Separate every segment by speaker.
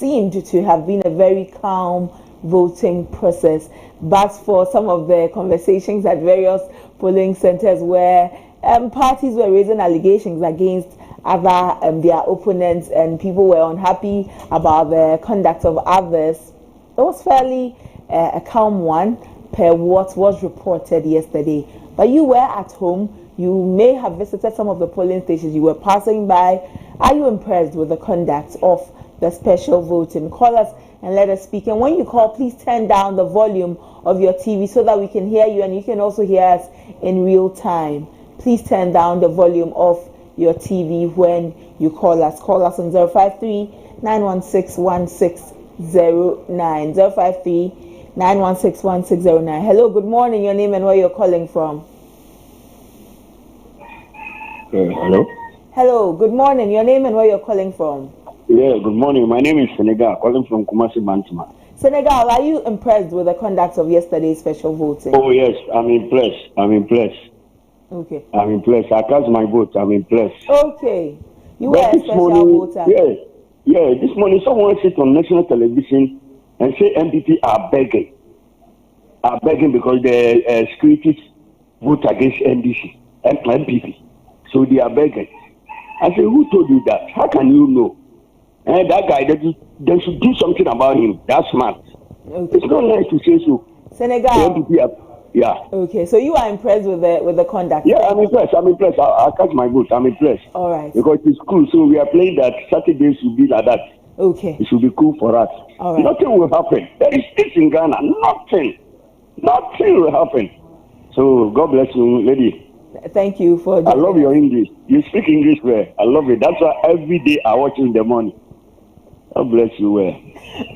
Speaker 1: seemed to have been a very calm voting process, but for some of the conversations at various polling centers where parties were raising allegations against other their opponents, and people were unhappy about the conduct of others. It was fairly a calm one per what was reported yesterday. But you were at home. You may have visited some of the polling stations. You were passing by. Are you impressed with the conduct of the special voting? Call us and let us speak. And when you call, please turn down the volume of your TV so that we can hear you, and you can also hear us in real time. Please turn down the volume of your TV when you call us. Call us on 053-916-1609. 053-916-1609. Hello, good morning. Your name and where you're calling from.
Speaker 2: Hello.
Speaker 1: Hello, good morning. Your name and where you're calling from.
Speaker 2: Yeah, good morning. My name is Senegal, calling from Kumasi, Bantama.
Speaker 1: Senegal, are you impressed with the conduct of yesterday's special voting?
Speaker 2: Oh yes, I'm impressed.
Speaker 1: Okay.
Speaker 2: I'm impressed. I cast my vote. I'm impressed.
Speaker 1: Okay. You were a special voter.
Speaker 2: Yeah. This morning, someone sit on national television and say MPP are begging because the securities vote against NDC and MPP. So they are begging. I say, who told you that? How can you know? And that guy, they should do something about him. That's smart.
Speaker 1: Okay.
Speaker 2: It's not nice to say so.
Speaker 1: Senegal.
Speaker 2: Yeah.
Speaker 1: Okay, so you are impressed with the conduct?
Speaker 2: Yeah, I'm impressed. I'll cast my vote. I'm impressed.
Speaker 1: All right.
Speaker 2: Because it's cool. So we are playing that Saturday should be like that.
Speaker 1: Okay.
Speaker 2: It should be cool for us.
Speaker 1: All right.
Speaker 2: Nothing will happen. There is peace in Ghana. Nothing will happen. So God bless you, lady.
Speaker 1: Thank you for.
Speaker 2: I love your English. You speak English well. I love it. That's why every day I watch in the morning. God bless you well.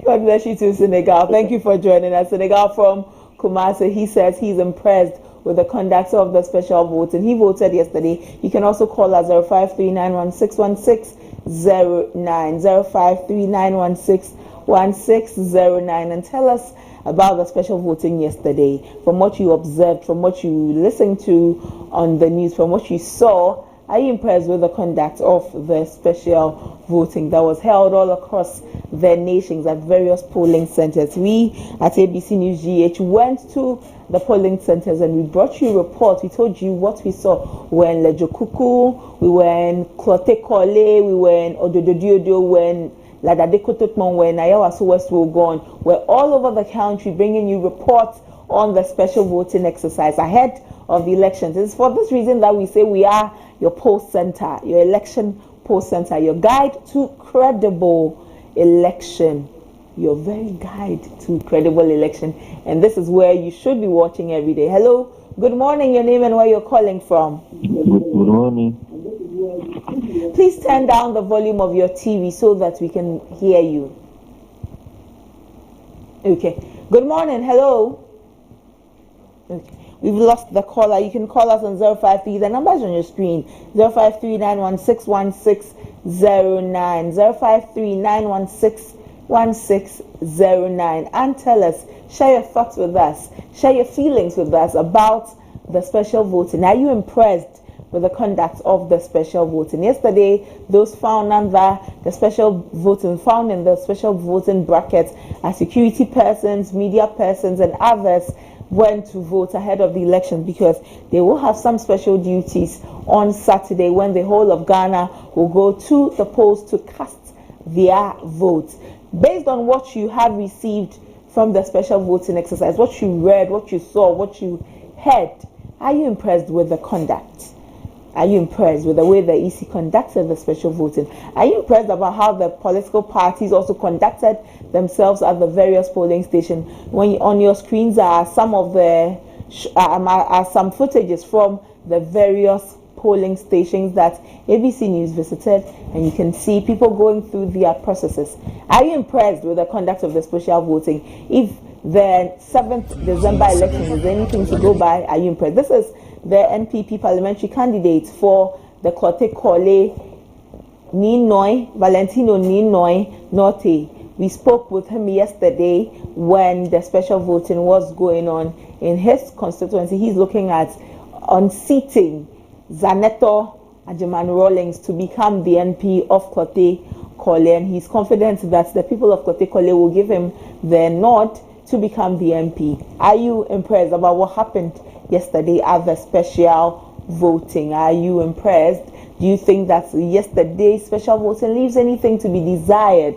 Speaker 1: God bless you too, Senegal. Thank you for joining us. Senegal from Kumasi. He says he's impressed with the conduct of the special vote, and he voted yesterday. You can also call us 053-916-1609, 053-916-1609, and tell us about the special voting yesterday. From what you observed, from what you listened to on the news, from what you saw, are you impressed with the conduct of the special voting that was held all across the nations at various polling centers? We at ABC News GH went to the polling centers and we brought you reports. We told you what we saw. We were in Lejokuku, we were in Klote Kole, we were in Odododiodo, we were in Ladadekototmon, we were in Ayawaso West Wogon. We're all over the country bringing you reports on the special voting exercise ahead of the elections. It's for this reason that we say we are your poll center, your election poll center, your guide to credible election, your very guide to credible election. And this is where you should be watching every day. Hello, good morning, your name and where you're calling from.
Speaker 3: Good morning.
Speaker 1: Please turn down the volume of your TV so that we can hear you. Okay, good morning, hello. Okay. We've lost the caller. You can call us on 053. The number is on your screen. 053-916-1609. 053-916-1609. And tell us, share your thoughts with us. Share your feelings with us about the special voting. Are you impressed with the conduct of the special voting? Yesterday, those found under the special voting, found in the special voting bracket are security persons, media persons, and others went to vote ahead of the election because they will have some special duties on Saturday when the whole of Ghana will go to the polls to cast their votes. Based on what you have received from the special voting exercise, what you read, what you saw, what you heard, are you impressed with the conduct? Are you impressed with the way the EC conducted the special voting? Are you impressed about how the political parties also conducted themselves at the various polling stations? When on your screens are some of the some footages from the various polling stations that ABC News visited, and you can see people going through their processes. Are you impressed with the conduct of the special voting? If the 7th December election is anything to go by, are you impressed? This is the NPP parliamentary candidate for the Klote Kole, Ninoy, Valentino Ninoy Norte. We spoke with him yesterday when the special voting was going on in his constituency. He's looking at unseating Zaneto Ajeman Rawlings to become the NP of Klote Korle, and he's confident that the people of Korle will give him the nod to become the MP. Are you impressed about what happened yesterday at the special voting? Are you impressed? Do you think that yesterday's special voting leaves anything to be desired?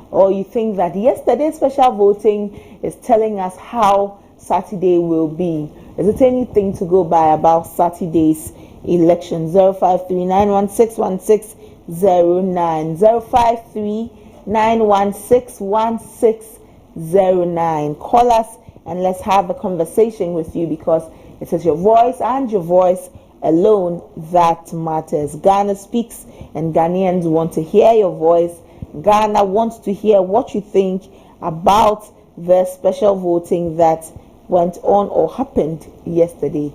Speaker 1: Or you think that yesterday's special voting is telling us how Saturday will be? Is it anything to go by about Saturday's election? 0539161609 0539161609. Call us and let's have a conversation with you, because it is your voice and your voice alone that matters. Ghana speaks and Ghanaians want to hear your voice. Ghana wants to hear what you think about the special voting that went on or happened yesterday.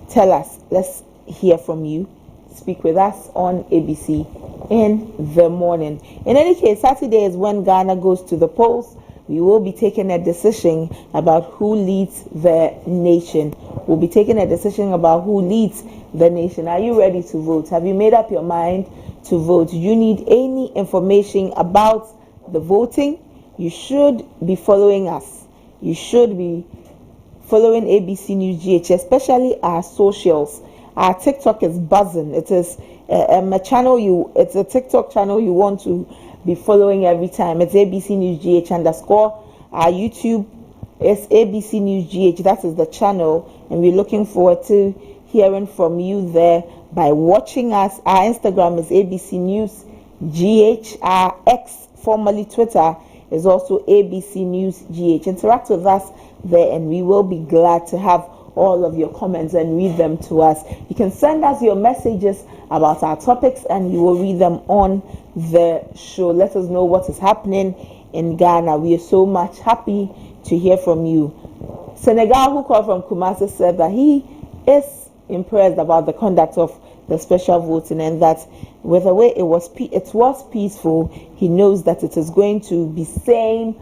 Speaker 1: Tell us. Let's hear from you. Speak with us on ABC in the morning. In any case, Saturday is when Ghana goes to the polls. We will be taking a decision about who leads the nation. We'll be taking a decision about who leads the nation. Are you ready to vote? Have you made up your mind to vote? Do you need any information about the voting? You should be following us. You should be following ABC News GH, especially our socials. Our TikTok is buzzing. It is a channel it's a TikTok channel you want to be following every time. It's ABC News GH _. Our YouTube is ABC News GH. That is the channel, and we're looking forward to hearing from you there by watching us. Our Instagram is ABC News GH. Our X, formerly Twitter, is also ABC News GH. Interact with us there, and we will be glad to have all of your comments and read them to us. You can send us your messages about our topics and we will read them on the show. Let us know what is happening in Ghana. We are so much happy to hear from you. Senegal, who called from Kumasi, said that he is impressed about the conduct of the special voting, and that with the way it was peaceful. He knows that it is going to be same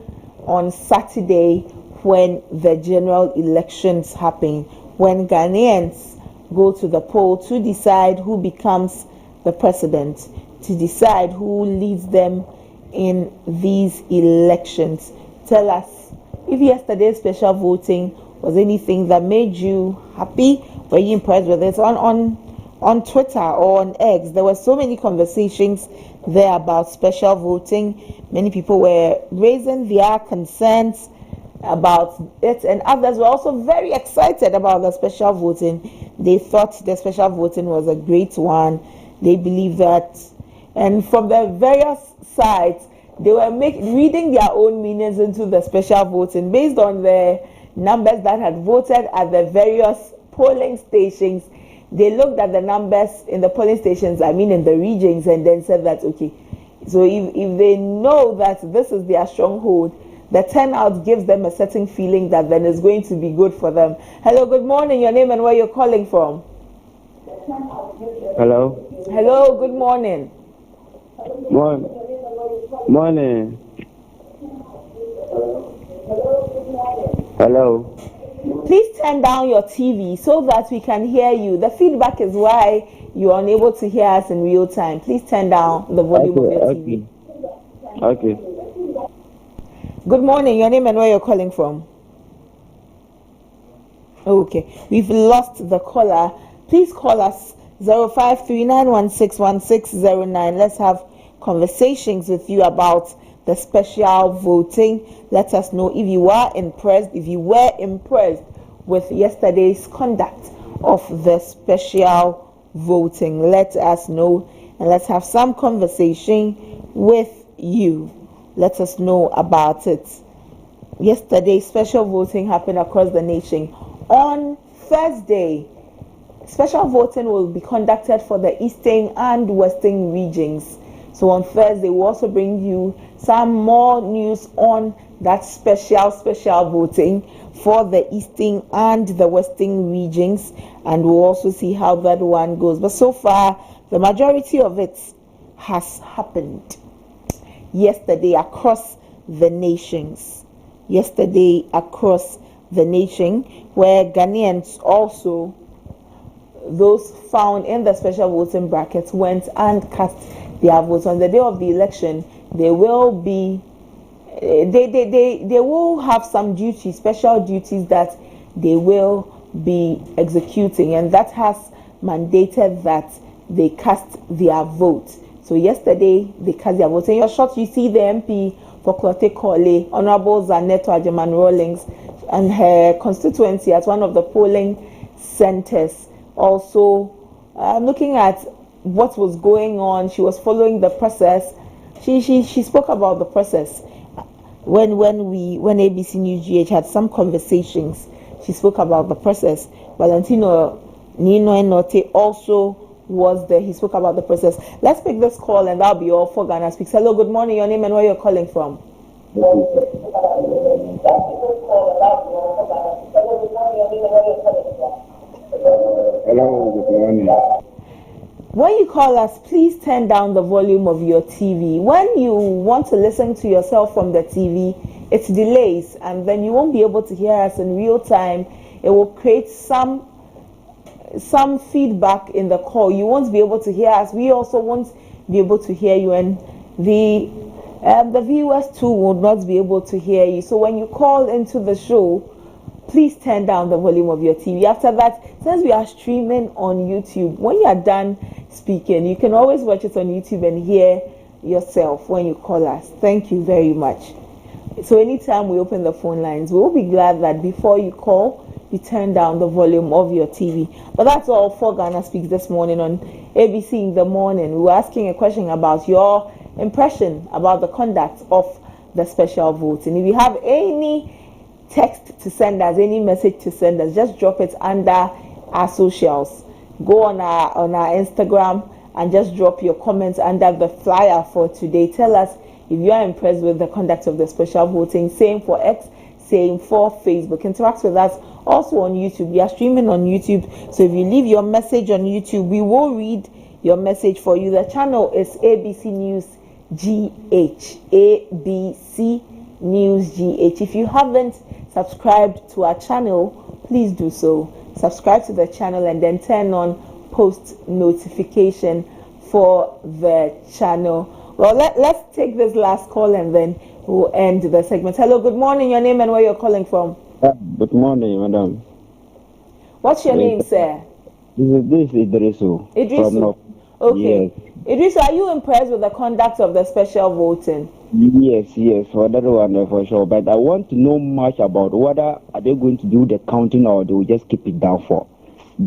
Speaker 1: on Saturday when the general elections happen, when Ghanaians go to the poll to decide who becomes the president, to decide who leads them in these elections. Tell us if yesterday's special voting was anything that made you happy. Were you impressed with it? On Twitter or on X, there were so many conversations there about special voting. Many people were raising their concerns about it, and others were also very excited about the special voting. They thought the special voting was a great one. They believe that, and from the various sides, they were reading their own meanings into the special voting based on the numbers that had voted at the various polling stations. They looked at the numbers in the polling stations, in the regions, and then said that, okay, so if they know that this is their stronghold, the turnout gives them a certain feeling that then it's going to be good for them. Hello, good morning. Your name and where you're calling from?
Speaker 3: Hello.
Speaker 1: Hello, good morning.
Speaker 3: Morning. Hello.
Speaker 1: Please turn down your TV so that we can hear you. The feedback is why you're unable to hear us in real time. Please turn down the volume of your TV.
Speaker 3: Okay.
Speaker 1: Good morning. Your name and where you're calling from? Okay. We've lost the caller. Please call us 0539161609. Let's have conversations with you about the special voting. Let us know if you were impressed with yesterday's conduct of the special voting. Let us know, and let's have some conversation with you. Let us know about it. Yesterday, special voting happened across the nation. On Thursday, special voting will be conducted for the eastern and western regions. So on Thursday, we'll also bring you some more news on that special voting for the eastern and the western regions, and we'll also see how that one goes. But so far, the majority of it has happened yesterday across the nations. Yesterday across the nation, where Ghanaians also, those found in the special voting brackets, went and cast their votes. On the day of the election, they will be they will have some duties, special duties that they will be executing, and that has mandated that they cast their vote. So yesterday they cast their vote. In your shot, you see the MP for Klote Kole, Honorable Zaneto Ajaman Rawlings, and her constituency at one of the polling centers. Also, looking at what was going on, she was following the process. She spoke about the process when ABC News GH had some conversations. She spoke about the process. Valentino Nino Enote also was there. He spoke about the process. Let's pick this call, and that'll be all for Ghana Speaks. Hello, good morning. Your name and where you're calling from?
Speaker 3: Hello, good morning.
Speaker 1: When you call us, please turn down the volume of your TV. When you want to listen to yourself from the TV, it delays, and then you won't be able to hear us in real time. It will create some feedback in the call. You won't be able to hear us. We also won't be able to hear you, and the viewers too will not be able to hear you. So when you call into the show, please turn down the volume of your TV. After that, since we are streaming on YouTube, when you are done speaking, you can always watch it on YouTube and hear yourself when you call us. Thank you very much. So anytime we open the phone lines, we'll be glad that before you call, you turn down the volume of your TV. But that's all for Ghana Speaks this morning on ABC in the morning. We were asking a question about your impression about the conduct of the special vote. And if you have any text to send us, any message to send us, just drop it under our socials. Go on our Instagram and just drop your comments under the flyer for today. Tell us if you are impressed with the conduct of the special voting. Same for X, same for Facebook. Interact with us also on YouTube. We are streaming on YouTube, so if you leave your message on YouTube, we will read your message for you. The channel is ABC News GH. ABC News GH. If you haven't subscribed to our channel, please do so. Subscribe to the channel and then turn on post notification for the channel. Well, let's take this last call and then we'll end the segment. Hello, good morning. Your name and where you're calling from?
Speaker 3: Good morning, madam.
Speaker 1: What's your name, sir?
Speaker 3: This is Idrisu.
Speaker 1: Idrisu. Okay. Yes. Idrisu, are you impressed with the conduct of the special voting?
Speaker 3: Yes, for that one for sure. But I want to know much about whether are they going to do the counting or they will just keep it down for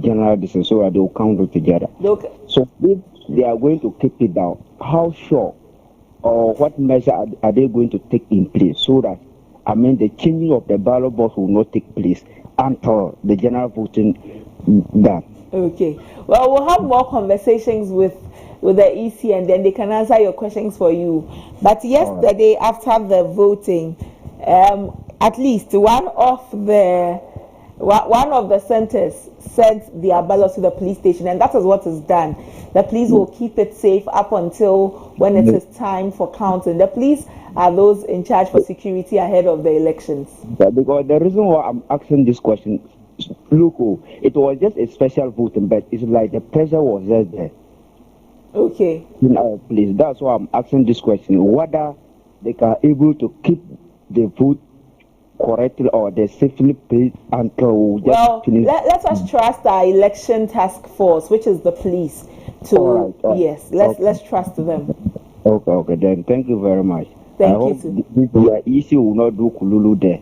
Speaker 3: general decision so that they will count it together.
Speaker 1: Okay.
Speaker 3: So if they are going to keep it down, how sure or what measure are they going to take in place so that the changing of the ballot box will not take place until the general voting done? Okay.
Speaker 1: Well, we'll have more conversations with the EC and then they can answer your questions for you. But yesterday, after the voting, at least one of the centers sent their ballots to the police station, and that is what is done. The police will keep it safe up until when it is time for counting. The police are those in charge for security ahead of the elections.
Speaker 3: Because the reason why I'm asking this question, look, it was just a special voting, but it's like the pressure was just there.
Speaker 1: Okay.
Speaker 3: In our place. That's why I'm asking this question: whether they are able to keep the vote correctly or they safely paid until
Speaker 1: let us trust our election task force, which is the police. All right. Yes, let's trust them.
Speaker 3: Okay. Then thank you very much.
Speaker 1: Thank you.
Speaker 3: The EC will not do kululu there.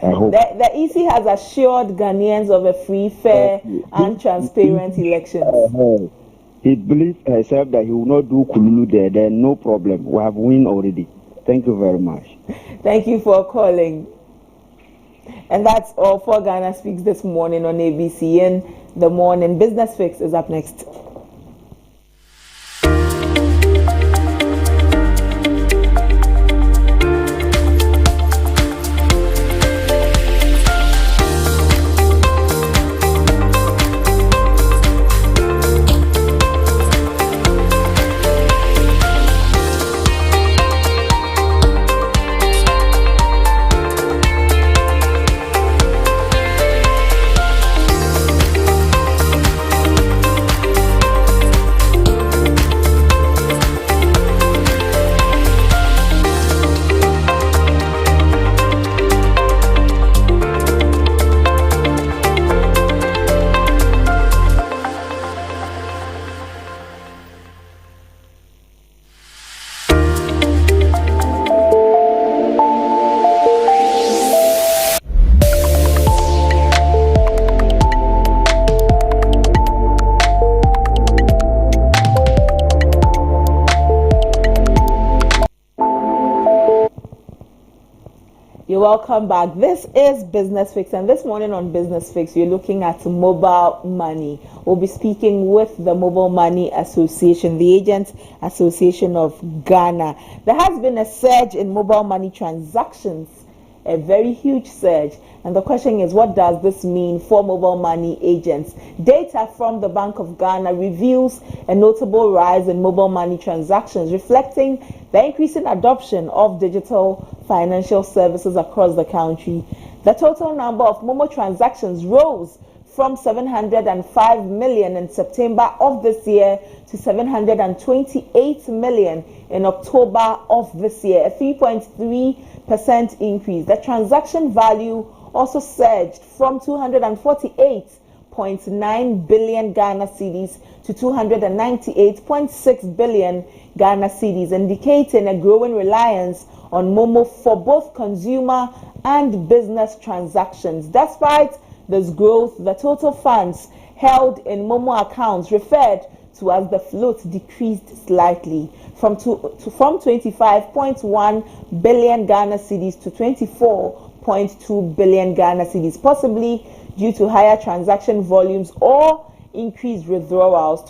Speaker 3: I hope.
Speaker 1: The EC has assured Ghanaians of a free, fair, and transparent elections.
Speaker 3: He believes himself that he will not do kululu there. Then no problem. We have win already. Thank you very much.
Speaker 1: Thank you for calling. And that's all for Ghana Speaks this morning on ABC in the morning. Business Fix is up next. You're welcome back. This is Business Fix, and this morning on Business Fix, you're looking at mobile money. We'll be speaking with the Mobile Money Association, the Agent Association of Ghana. There has been a surge in mobile money transactions, a very huge surge. And the question is, what does this mean for mobile money agents? Data from the Bank of Ghana reveals a notable rise in mobile money transactions, reflecting the increasing adoption of digital financial services across the country. The total number of Momo transactions rose from 705 million in September of this year to 728 million in October of this year, a 3.3% increase. The transaction value also surged from 248.9 billion Ghana cedis to 298.6 billion Ghana cedis, indicating a growing reliance on Momo for both consumer and business transactions. Despite this growth, the total funds held in Momo accounts, referred to as the float, decreased slightly from 25.1 billion Ghana cedis to 24.2 billion Ghana cedis, possibly due to higher transaction volumes or increased withdrawals.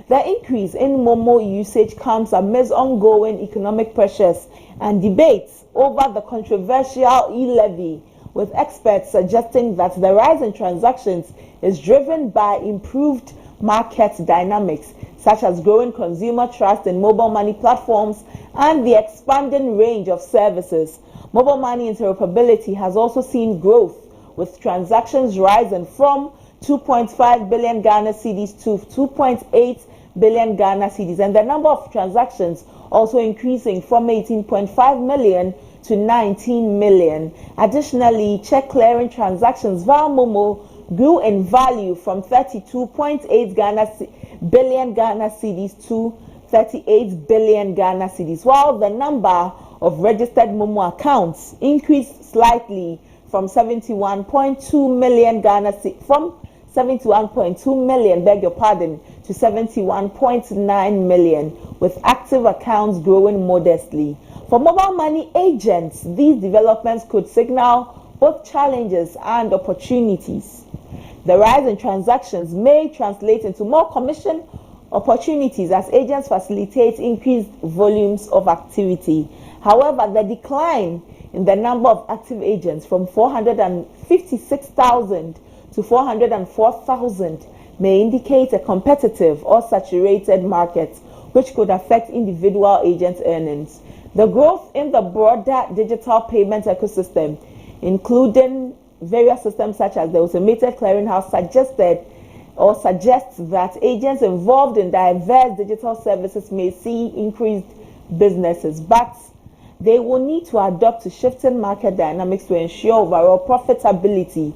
Speaker 1: The increase in Momo usage comes amidst ongoing economic pressures and debates over the controversial e-levy, with experts suggesting that the rise in transactions is driven by improved market dynamics, such as growing consumer trust in mobile money platforms and the expanding range of services. Mobile money interoperability has also seen growth, with transactions rising from 2.5 billion Ghana cedis to 2.8 billion Ghana cedis, and the number of transactions also increasing from 18.5 million to 19 million. Additionally, check clearing transactions via Momo grew in value from 32.8 billion Ghana cedis to 38 billion Ghana cedis, while the number of registered Momo accounts increased slightly from 71.2 million to 71.9 million, with active accounts growing modestly. For mobile money agents, these developments could signal both challenges and opportunities. The rise in transactions may translate into more commission opportunities as agents facilitate increased volumes of activity. However, the decline in the number of active agents from 456,000 to 404,000 may indicate a competitive or saturated market, which could affect individual agents' earnings. The growth in the broader digital payment ecosystem, including various systems such as the automated clearinghouse, suggests that agents involved in diverse digital services may see increased businesses, but they will need to adapt to shifting market dynamics to ensure overall profitability.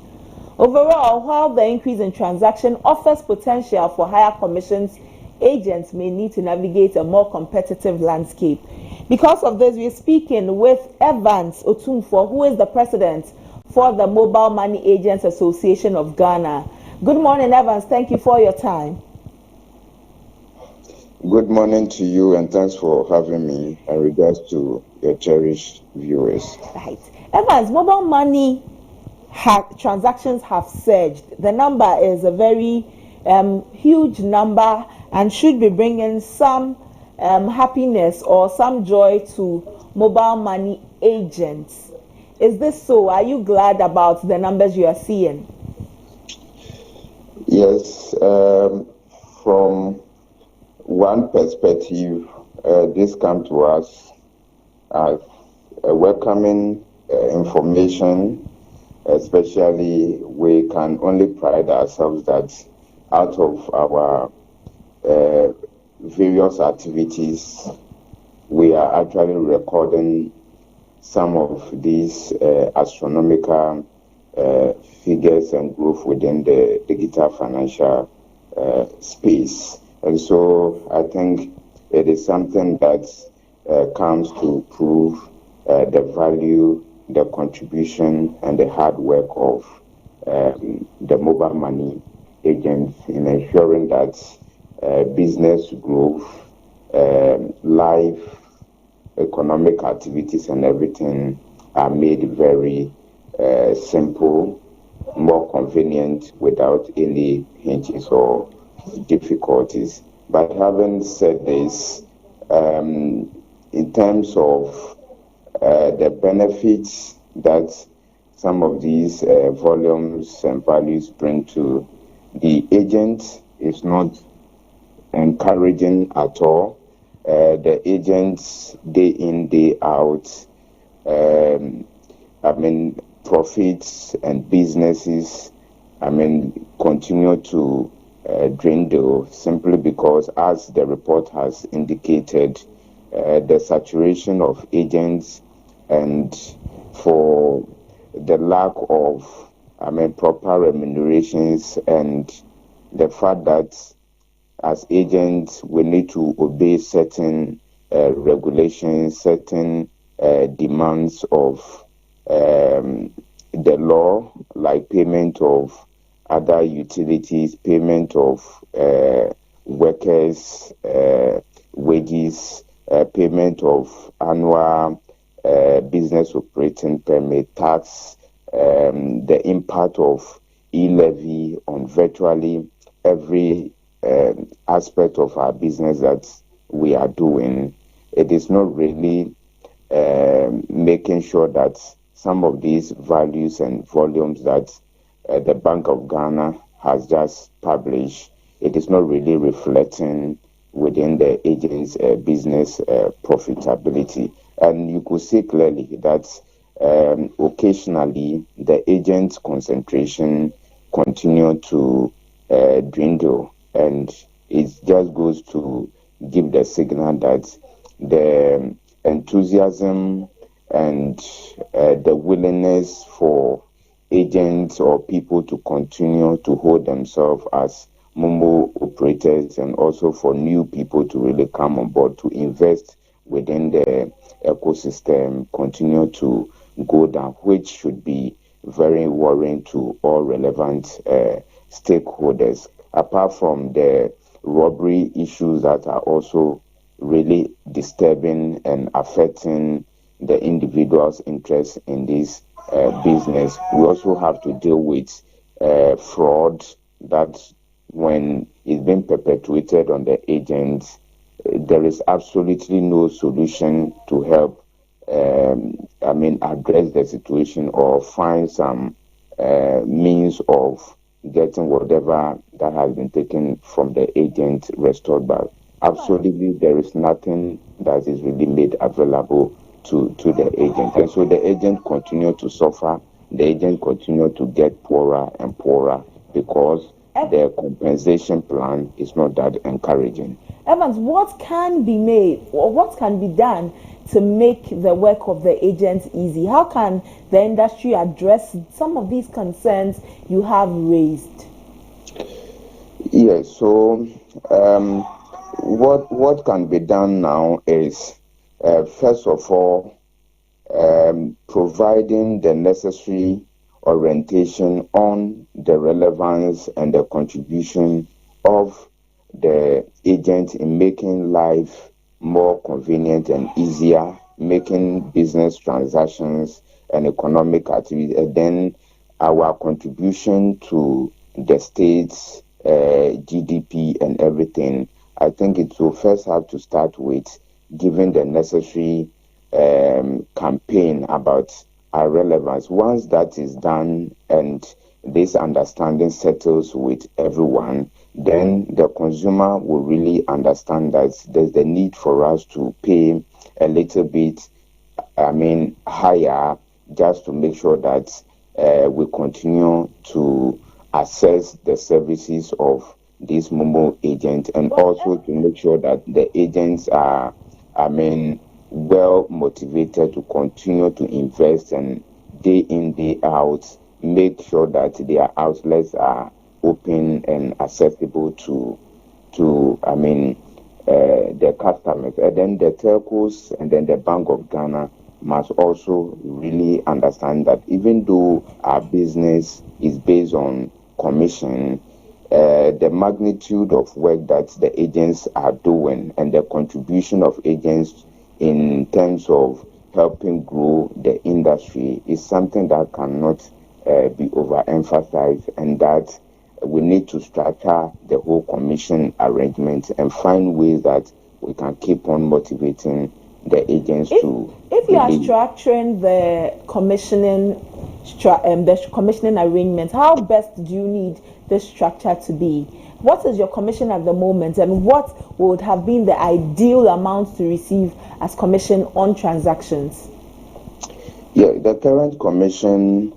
Speaker 1: Overall, while the increase in transaction offers potential for higher commissions, agents may need to navigate a more competitive landscape. Because of this, we're speaking with Evans Otumfuo, who is the president for the Mobile Money Agents Association of Ghana. Good morning, Evans. Thank you for your time.
Speaker 4: Good morning to you, and thanks for having me in regards to your cherished viewers.
Speaker 1: Right. Evans, mobile money transactions have surged. The number is a very huge number and should be bringing some happiness or some joy to mobile money agents. Is this so? Are you glad about the numbers you are seeing?
Speaker 4: Yes, from one perspective, this comes to us as a welcoming information. Especially, we can only pride ourselves that out of our various activities, we are actually recording some of these astronomical figures and growth within the digital financial space. And so I think it is something that comes to prove the value, the contribution, and the hard work of the mobile money agents in ensuring that business growth, live economic activities, and everything are made very simple, more convenient without any hitches or difficulties. But having said this, in terms of the benefits that some of these volumes and values bring to the agent is not encouraging at all. The agents day in, day out, profits and businesses, continue to dwindle simply because, as the report has indicated, the saturation of agents and for the lack of, proper remunerations and the fact that as agents we need to obey certain regulations, certain demands of the law, like payment of other utilities, payment of workers' wages, payment of annual business operating permit, tax, the impact of e-levy on virtually every aspect of our business that we are doing. It is not really making sure that some of these values and volumes that the Bank of Ghana has just published, it is not really reflecting within the agent's business profitability. And you could see clearly that occasionally the agent's concentration continue to dwindle, and it just goes to give the signal that the enthusiasm and the willingness for agents or people to continue to hold themselves as Momo operators, and also for new people to really come on board to invest within the ecosystem, continue to go down, which should be very worrying to all relevant stakeholders, apart from the robbery issues that are also really disturbing and affecting the individual's interest in this business. We also have to deal with fraud that, when it's being perpetuated on the agents, there is absolutely no solution to help address the situation or find some means of getting whatever that has been taken from the agent restored back. Absolutely, there is nothing that is really made available to the agent. And so the agent continue to suffer, the agent continue to get poorer and poorer because their compensation plan is not that encouraging.
Speaker 1: Evans, what can be made or what can be done to make the work of the agents easy? How can the industry address some of these concerns you have raised?
Speaker 4: Yes, so what can be done now is, first of all, providing the necessary orientation on the relevance and the contribution of the agent in making life more convenient and easier, making business transactions and economic activity, and then our contribution to the state's GDP and everything. I think it will first have to start with giving the necessary campaign about our relevance. Once that is done and this understanding settles with everyone, then the consumer will really understand that there's the need for us to pay a little bit, higher, just to make sure that we continue to access the services of this Momo agent, and also to make sure that the agents are, well motivated to continue to invest and day in, day out, make sure that their outlets are open and accessible to the customers. And then the telcos and then the Bank of Ghana must also really understand that even though our business is based on commission, the magnitude of work that the agents are doing and the contribution of agents in terms of helping grow the industry industry is something that cannot be overemphasized, and that we need to structure the whole commission arrangement and find ways that we can keep on motivating the agents to.
Speaker 1: If you are structuring the commissioning arrangement, how best do you need this structure to be? What is your commission at the moment, and what would have been the ideal amount to receive as commission on transactions?
Speaker 4: Yeah, the current commission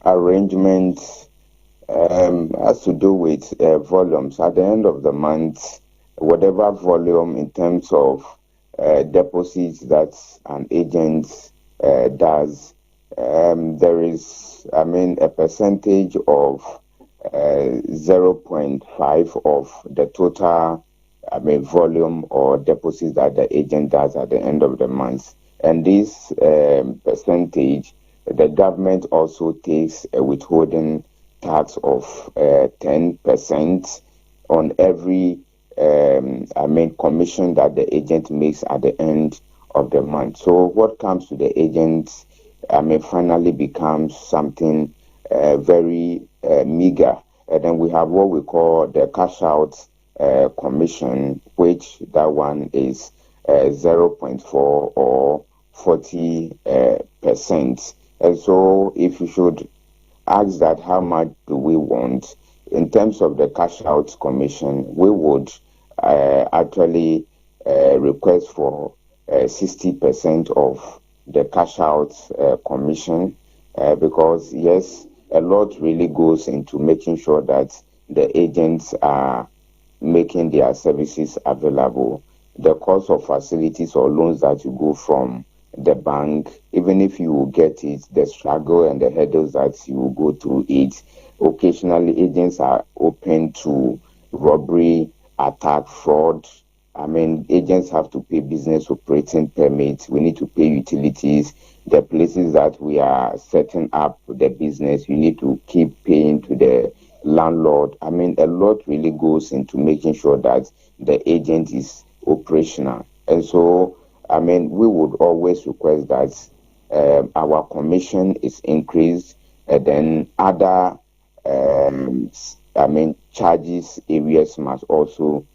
Speaker 4: arrangement has to do with volumes. At the end of the month, whatever volume in terms of deposits that an agent does, there is, a percentage of 0.5 of the total, volume or deposits that the agent does at the end of the month. And this percentage, the government also takes a withholding tax of 10% on every commission that the agent makes at the end of the month. So what comes to the agents, finally becomes something very meager. And then we have what we call the cash out commission, which that one is 0.4 or 40%. And so if you should ask that how much do we want, in terms of the cash out commission, we would actually request for 60% of the cash out commission, because yes, a lot really goes into making sure that the agents are making their services available. The cost of facilities or loans that you go from the bank, even if you will get it, the struggle and the hurdles that you will go through it. Occasionally, agents are open to robbery, attack, fraud. Agents have to pay business operating permits. We need to pay utilities. The places that we are setting up the business, you need to keep paying to the landlord. A lot really goes into making sure that the agent is operational. And so, we would always request that our commission is increased, and then other, charges areas must also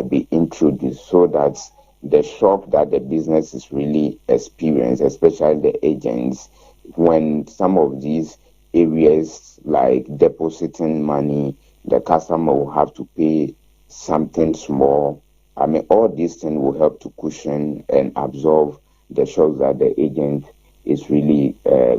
Speaker 4: be introduced, so that the shock that the business is really experienced, especially the agents, when some of these areas like depositing money, the customer will have to pay something small. All these things will help to cushion and absorb the shocks that the agent is really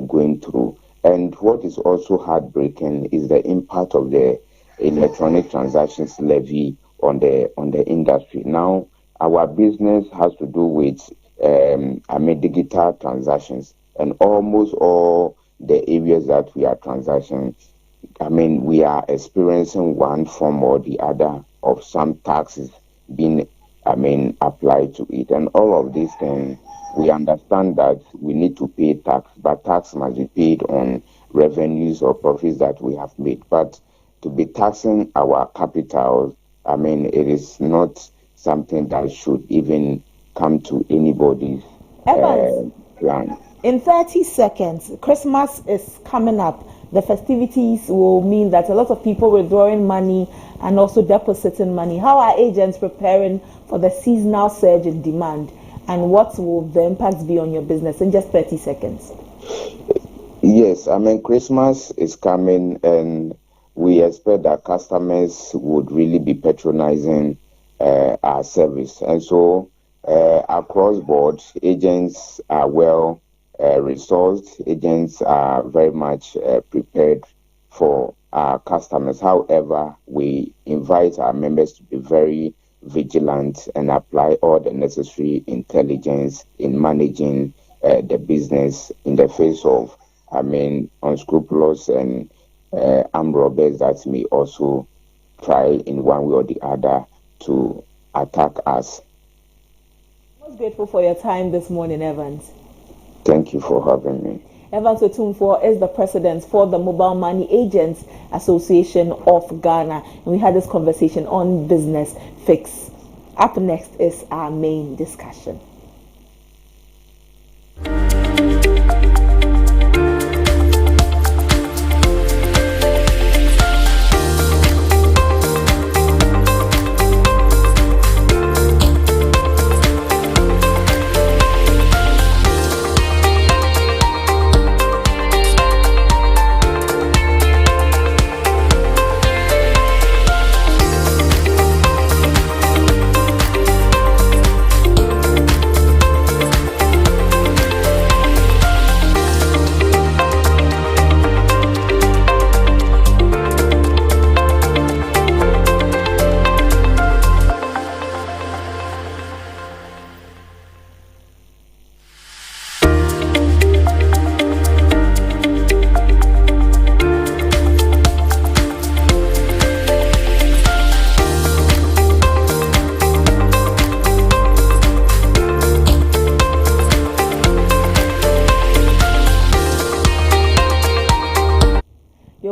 Speaker 4: going through. And what is also heartbreaking is the impact of the electronic transactions levy on the industry. Now, our business has to do with digital transactions, and almost all the areas that we are transacting, we are experiencing one form or the other of some taxes being applied to it. And all of these things, we understand that we need to pay tax, but tax must be paid on revenues or profits that we have made. But to be taxing our capital, it is not something that should even come to anybody's plan.
Speaker 1: In 30 seconds, Christmas is coming up. The festivities will mean that a lot of people withdrawing money and also depositing money. How are agents preparing for the seasonal surge in demand? And what will the impacts be on your business in just 30 seconds?
Speaker 4: Yes, Christmas is coming, and we expect that customers would really be patronizing our service. And so across board, agents are well resourced. Agents are very much prepared for our customers. However, we invite our members to be very vigilant and apply all the necessary intelligence in managing the business in the face of, unscrupulous and armed robbers that may also try in one way or the other to attack us.
Speaker 1: I'm most grateful for your time this morning, Evans.
Speaker 4: Thank you for having me.
Speaker 1: Evans Otumfuo is the president for the Mobile Money Agents Association of Ghana. And we had this conversation on Business Fix. Up next is our main discussion.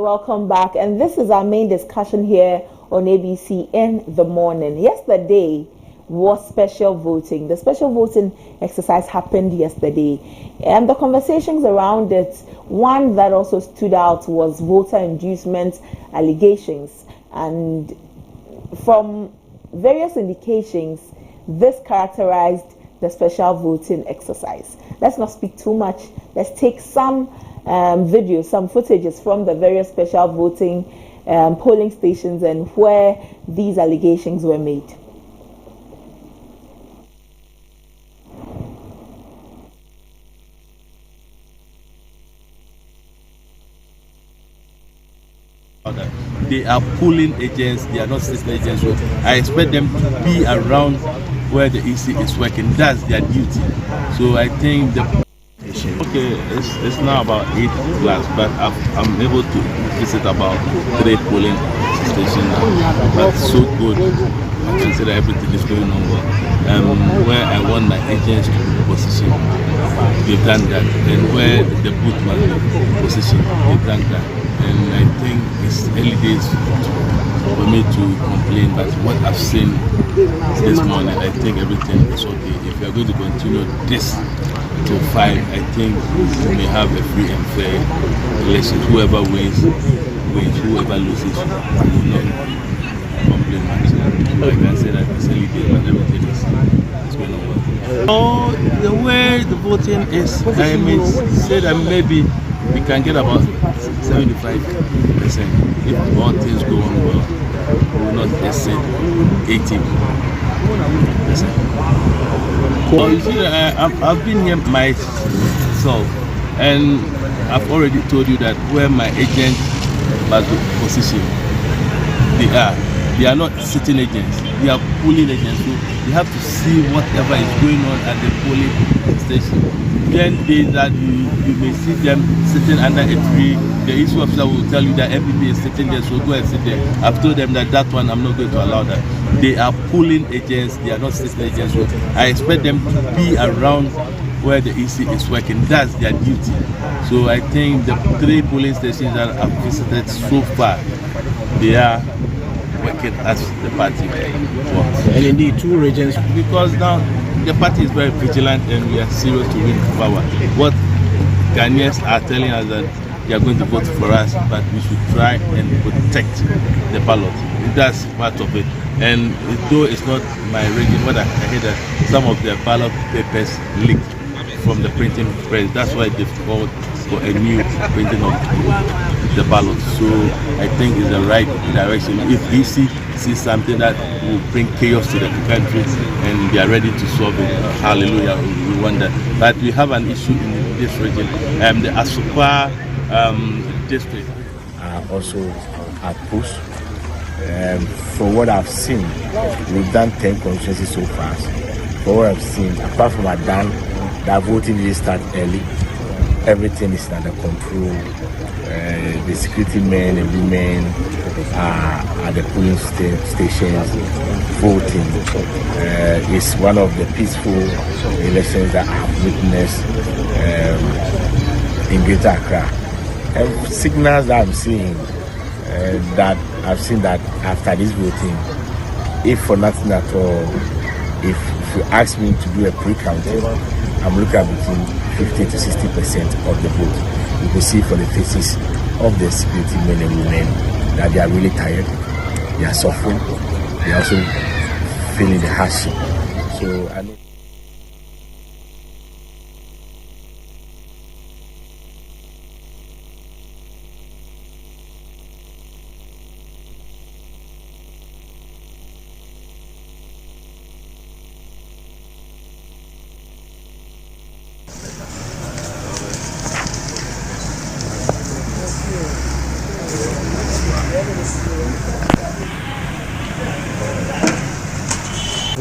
Speaker 1: welcome back. And this is our main discussion here on ABC in the morning. Yesterday was special voting. The special voting exercise happened yesterday, and the conversations around it, one that also stood out was voter inducement allegations. And from various indications, this characterized the special voting exercise. Let's not speak too much. Let's take some videos, some footages from the various special voting polling stations and where these allegations were made.
Speaker 5: They are polling agents, they are not system agents. So I expect them to be around where the EC is working. That's their duty. So I think okay, it's now about 8 plus, but I'm able to visit about 3 polling stations now. But so good. I can say that everything is going on well. Where I want my agents to be positioned, they've done that. And where the booth must be positioned, they've done that. And I think it's early days for me to complain, but what I've seen this morning, I think everything is okay. If we are going to continue this to 5, I think we may have a free and fair election. Whoever wins, whoever loses will not complain much. So I can say that it's early days, but everything is going on well. Oh, the way the voting is, I may say that maybe we can get about 75%. If all things go on well, we will not exceed 80%. So you see, I've been here myself, and I've already told you that where my agent must be positioned, they are not sitting agents, they are polling agents. So you have to see whatever is going on at the polling station. Then days that you may see them sitting under a tree, the issue officer will tell you that everybody is sitting there, so go and sit there. I've told them that one I'm not going to allow that. They are polling agents, they are not sitting agents. So I expect them to be around where the EC is working. That's their duty. So I think the 3 polling stations that I've visited so far, they are working as the party works.
Speaker 6: And indeed, 2 regions.
Speaker 5: Because now the party is very vigilant and we are serious to win power. What Ghanaians are telling us that they are going to vote for us, but we should try and protect the ballot. That's part of it. And though it's not my region, what I hear that some of the ballot papers leaked from the printing press. That's why they've called for a new printing of the ballot. So I think it's the right direction. If EC sees something that will bring chaos to the country and they are ready to solve it, hallelujah, we want that. But we have an issue in this region, the Asukwa district.
Speaker 6: Also at push. For what I've seen, we've done 10 constituencies so far. For what I've seen, apart from Adan, that voting really start early. Everything is under control. The security men and women are at the polling stations voting. It's one of the peaceful elections that I've witnessed in Greater Accra. And signals that I'm seeing, that I've seen that after this voting, if for nothing at all, if you ask me to do a pre-counting, I'm looking at between 50 to 60% of the vote. You can see from the faces of the security men and women that they are really tired, they are suffering, they are also feeling the hardship. So I know.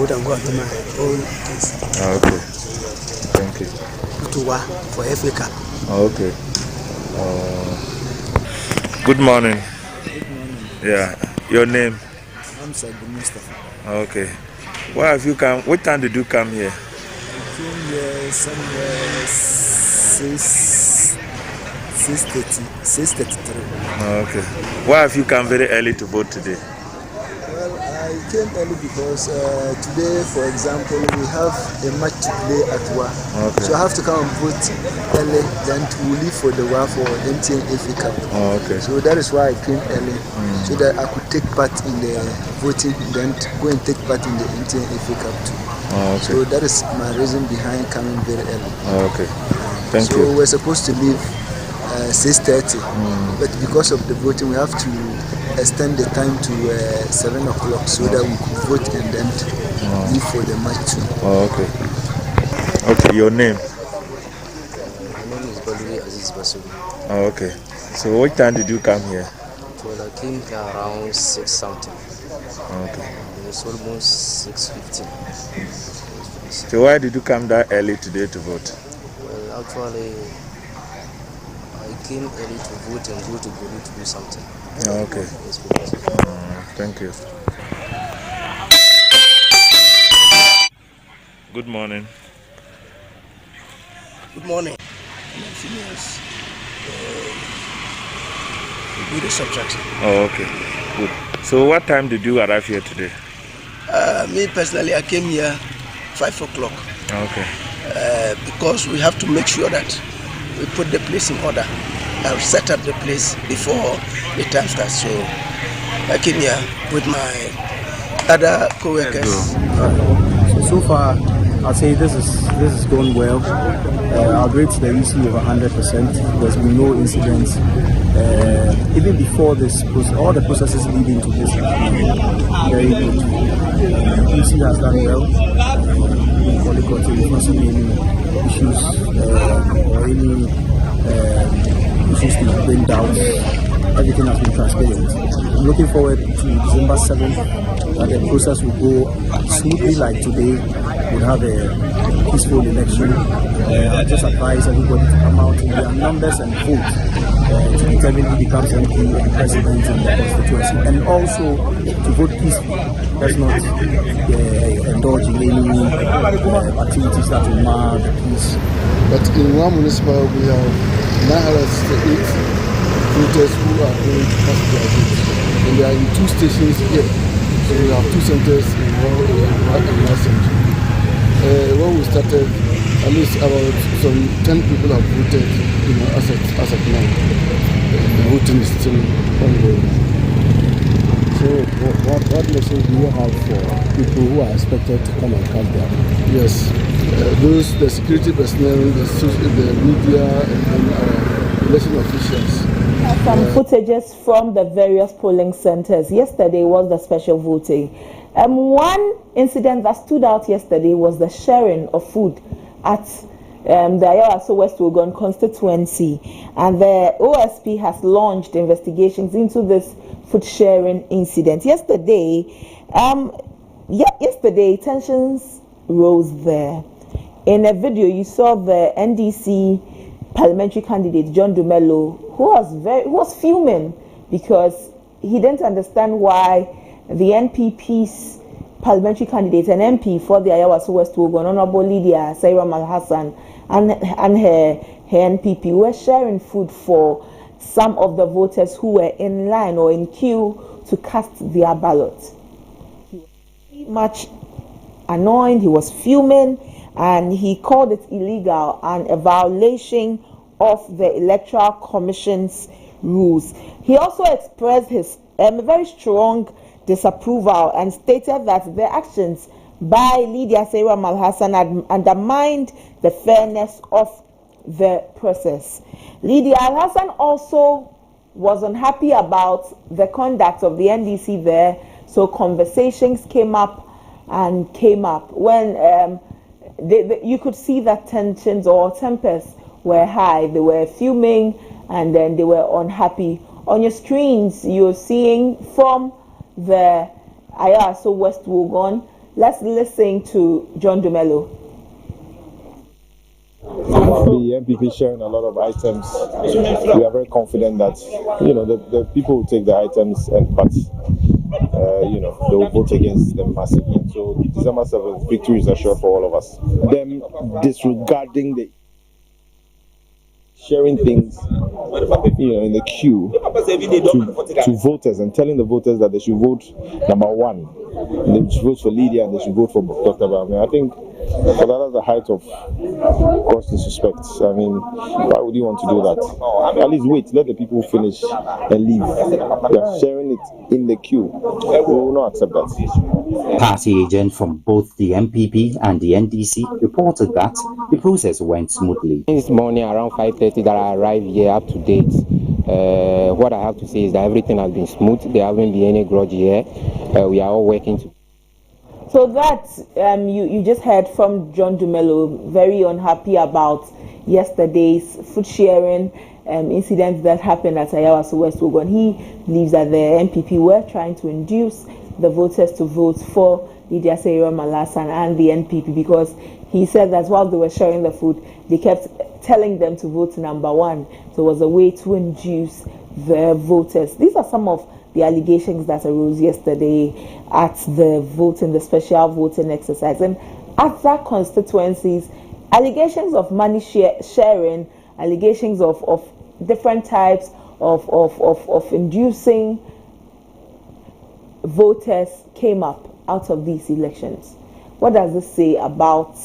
Speaker 7: And go to my own case.
Speaker 6: Okay. Thank you.
Speaker 7: To work for Africa.
Speaker 6: Okay. Good morning.
Speaker 7: Good morning.
Speaker 6: Yeah. Your name?
Speaker 7: I'm Sabu Mustafa.
Speaker 6: Okay. Why have you come? What time did you come here?
Speaker 7: I came here somewhere 6:33.
Speaker 6: Okay. Why have you come very early to vote today?
Speaker 7: Well, I came early because today, for example, we have a match to play at WA.
Speaker 6: Okay.
Speaker 7: So I have to come and vote early, then to leave for the WA for MTN FA Cup.
Speaker 6: Okay.
Speaker 7: So that is why I came early, so that I could take part in the voting, then to go and take part in the MTN FA Cup too.
Speaker 6: Okay.
Speaker 7: So that is my reason behind coming very early.
Speaker 6: Okay. Thank
Speaker 7: so
Speaker 6: you.
Speaker 7: we're supposed to leave 6:30, but because of the voting, we have to extend the time to 7 o'clock so that we could vote and then leave for the match too.
Speaker 6: Okay. Okay, your name?
Speaker 8: My name is Balui Aziz Basuri.
Speaker 6: Okay. So what time did you come here?
Speaker 8: Well, I came here around 6 something.
Speaker 6: Okay.
Speaker 8: It was almost 6:15.
Speaker 6: So why did you come that early today to vote?
Speaker 8: Well, actually, I came early to vote and go to Goli to do something.
Speaker 6: Okay.
Speaker 8: Yes, because
Speaker 6: Thank you. Good morning.
Speaker 9: Good morning. We do subtraction.
Speaker 6: Oh, okay. Good. So what time did you arrive here today?
Speaker 9: Me personally, I came here 5 o'clock
Speaker 6: Okay.
Speaker 9: because we have to make sure that we put the place in order. I've set up the place before the time starts. So I came here with my other co-workers.
Speaker 10: So far, I'd say this is going well. Our rates the EC over 100%. There's been no incidents. Even before this, all the processes leading to this have been very good. EC has done well. We've not seen any issues or any issues to bring down. Everything has been transparent. I'm looking forward to December 7th, that the process will go smoothly like today. We'll have a peaceful election. I just advise everybody to come out in their numbers and vote to determine who becomes MP and president in the constituency, and also to vote peacefully. Let's not indulge in any activities that will mar the peace.
Speaker 7: But in one municipal, we have 968 voters who are going to cast their votes. And they are in 2 stations here. So we have 2 centers in one center. When we started, at least about some 10 people have voted, as of now. The voting is still ongoing.
Speaker 10: So what message do you have for people who are expected to come and cast their vote?
Speaker 7: Yes, the security personnel, the media, and our election officials.
Speaker 1: Some footages from the various polling centers. Yesterday was the special voting. One incident that stood out yesterday was the sharing of food at the Ayawaso West Wuogon constituency, and the OSP has launched investigations into this food sharing incident. Yesterday tensions rose there. In a video, you saw the NDC parliamentary candidate John Dumelo, who was fuming because he didn't understand why the NPP's parliamentary candidate, an MP for the Ayawaso West Wuogon, Honorable Lydia Saira Malhassan, and her NPP were sharing food for some of the voters who were in line or in queue to cast their ballot. He was very much annoyed, he was fuming, and he called it illegal and a violation of the Electoral Commission's rules. He also expressed his very strong disapproval and stated that the actions by Lydia Saira Malhassan had undermined the fairness of the process. Lydia Al-Hassan also was unhappy about the conduct of the NDC there, so conversations came up when you could see that tensions or tempers were high. They were fuming and then they were unhappy. On your screens, you're seeing from the Ayawaso West Wuogon. Let's listen to John Dumelo.
Speaker 11: The MPP sharing a lot of items. We are very confident that the people will take the items, but they will vote against them massively. So December 7th, victory is assured for all of us. Them disregarding the sharing things, in the queue to voters and telling the voters that they should vote number one, they should vote for Lydia and they should vote for Dr. Bame. I think that is the height of gross disrespect. I mean, why would you want to do that? At least wait, let the people finish and leave. They are sharing it in the queue. We will not accept that.
Speaker 12: Party agent from both the MPP and the NDC reported that the process went smoothly.
Speaker 13: This morning around 5:30 that I arrived here up to date. What I have to say is that everything has been smooth. There haven't been any grudge here. We are all working to.
Speaker 1: So that you just heard from John Dumelo, very unhappy about yesterday's food sharing incident that happened at Ayawaso West Wuogon. He believes that the MPP were trying to induce the voters to vote for Lydia Sayuram-Alasan and the NPP, because he said that while they were sharing the food, they kept telling them to vote number one. So it was a way to induce the voters. These are some of the allegations that arose yesterday at the voting, the special voting exercise. And other constituencies, allegations of money sharing, allegations of different types of inducing voters came up out of these elections. What does this say about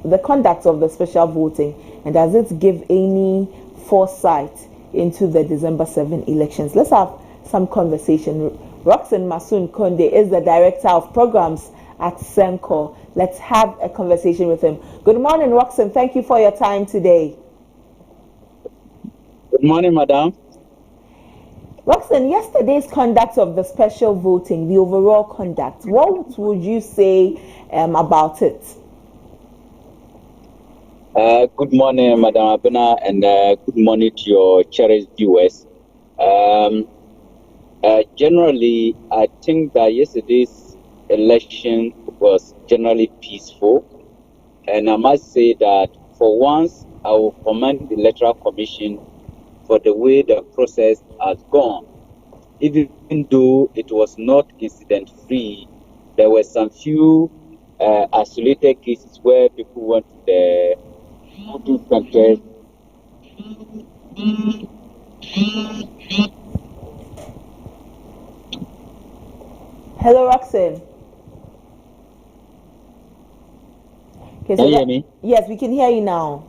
Speaker 1: the conduct of the special voting, and does it give any foresight into the December 7 elections? Let's have some conversation. Roxanne Masoon Konde is the Director of Programs at Senco. Let's have a conversation with him. Good morning, Roxanne. Thank you for your time today.
Speaker 14: Good morning, Madam.
Speaker 1: Roxanne, yesterday's conduct of the special voting, the overall conduct, what would you say about it?
Speaker 14: Good morning, Madam Abena, and good morning to your cherished viewers. Generally, I think that yesterday's election was generally peaceful, and I must say that for once, I will commend the Electoral Commission for the way the process has gone. Even though it was not incident-free, there were some few isolated cases where people went to the voting centers.
Speaker 1: Hello, Roxanne. Okay, so
Speaker 14: can you hear me?
Speaker 1: Yes, we can hear you now.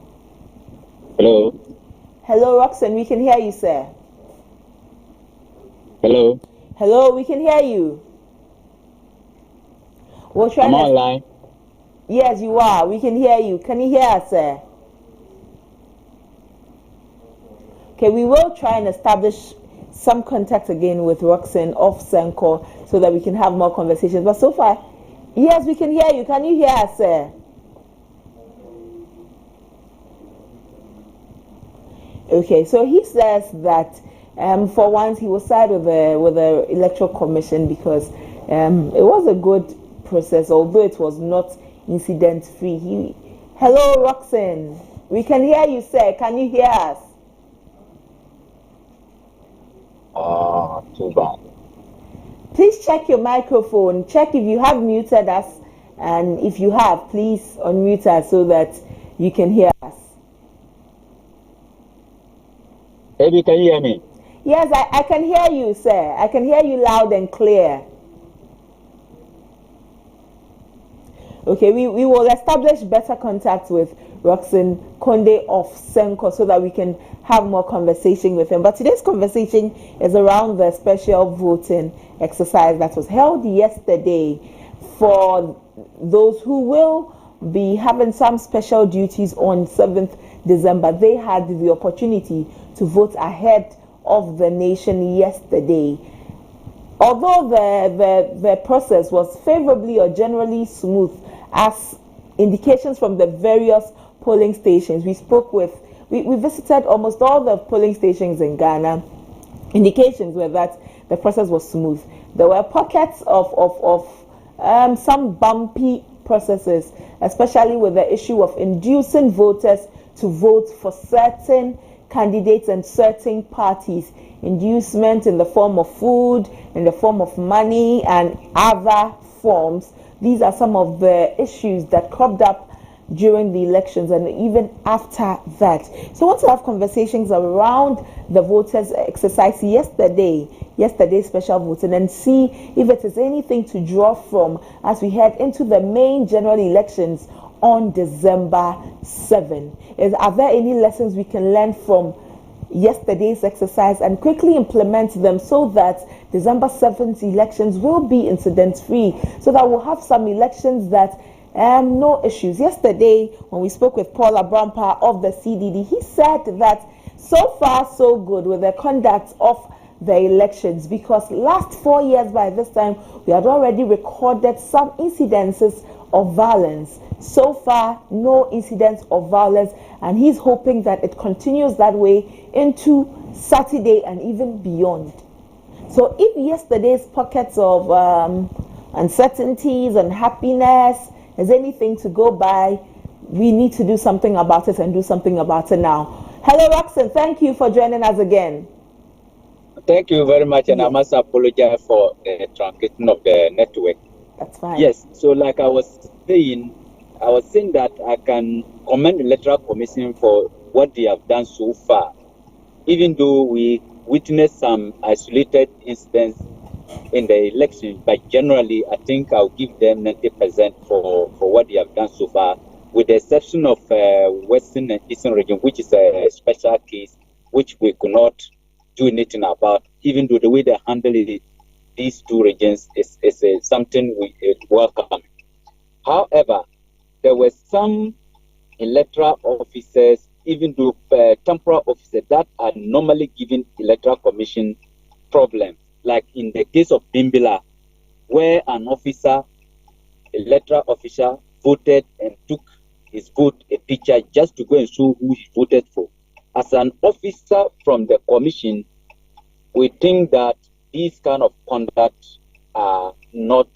Speaker 14: Hello.
Speaker 1: Hello, Roxanne. We can hear you, sir.
Speaker 14: Hello.
Speaker 1: Hello, we can hear you. We're trying.
Speaker 14: Am I online?
Speaker 1: Yes, you are. We can hear you. Can you hear us, sir? Okay, we will try and establish some contact again with Roxanne of Senco so that we can have more conversations. But so far, yes, we can hear you. Can you hear us, sir? Okay, so he says that for once he will side with the Electoral Commission because it was a good process, although it was not incident-free. Hello, Roxanne. We can hear you, sir. Can you hear us?
Speaker 14: Too bad.
Speaker 1: Please check your microphone. Check if you have muted us, and if you have, please unmute us so that you can hear us.
Speaker 14: Baby, can you hear me?
Speaker 1: Yes, I can hear you, sir. I can hear you loud and clear. Okay, we will establish better contact with Roxanne Konde of Senco so that we can have more conversation with him. But today's conversation is around the special voting exercise that was held yesterday for those who will be having some special duties on 7th December. They had the opportunity to vote ahead of the nation yesterday. Although the process was favorably or generally smooth, as indications from the various polling stations, we visited almost all the polling stations in Ghana. Indications were that the process was smooth. There were pockets of some bumpy processes, especially with the issue of inducing voters to vote for certain candidates and certain parties. Inducement in the form of food, in the form of money, and other forms. These are some of the issues that cropped up during the elections and even after that. So I want to have conversations around the voters' exercise yesterday's special voting, and see if it is anything to draw from as we head into the main general elections on December 7. Are there any lessons we can learn from yesterday's exercise and quickly implement them so that December 7th elections will be incident-free, so that we'll have some elections that no issues? Yesterday, when we spoke with Paul Abrampa of the CDD, he said that so far so good with the conduct of the elections, because last 4 years by this time we had already recorded some incidences of violence. So far, no incidents of violence, and he's hoping that it continues that way into Saturday and even beyond. So if yesterday's pockets of uncertainties and happiness is anything to go by, we need to do something about it, and do something about it now. Hello, Roxanne. Thank you for joining us again.
Speaker 14: Thank you very much, and I must apologize for the truncating of the network.
Speaker 1: That's fine.
Speaker 14: Yes, so like I was saying that I can commend the Electoral Commission for what they have done so far, even though we witnessed some isolated incidents in the election. But generally, I think I'll give them 90% for what they have done so far, with the exception of Western and Eastern region, which is a special case, which we could not do anything about, even though the way they handle it, these two regions is something we welcome. However, there were some electoral officers, even though temporal officers, that are normally giving Electoral Commission problems, like in the case of Bimbila, where an electoral officer voted and took his vote a picture just to go and show who he voted for. As an officer from the commission, we think that these kind of conduct are not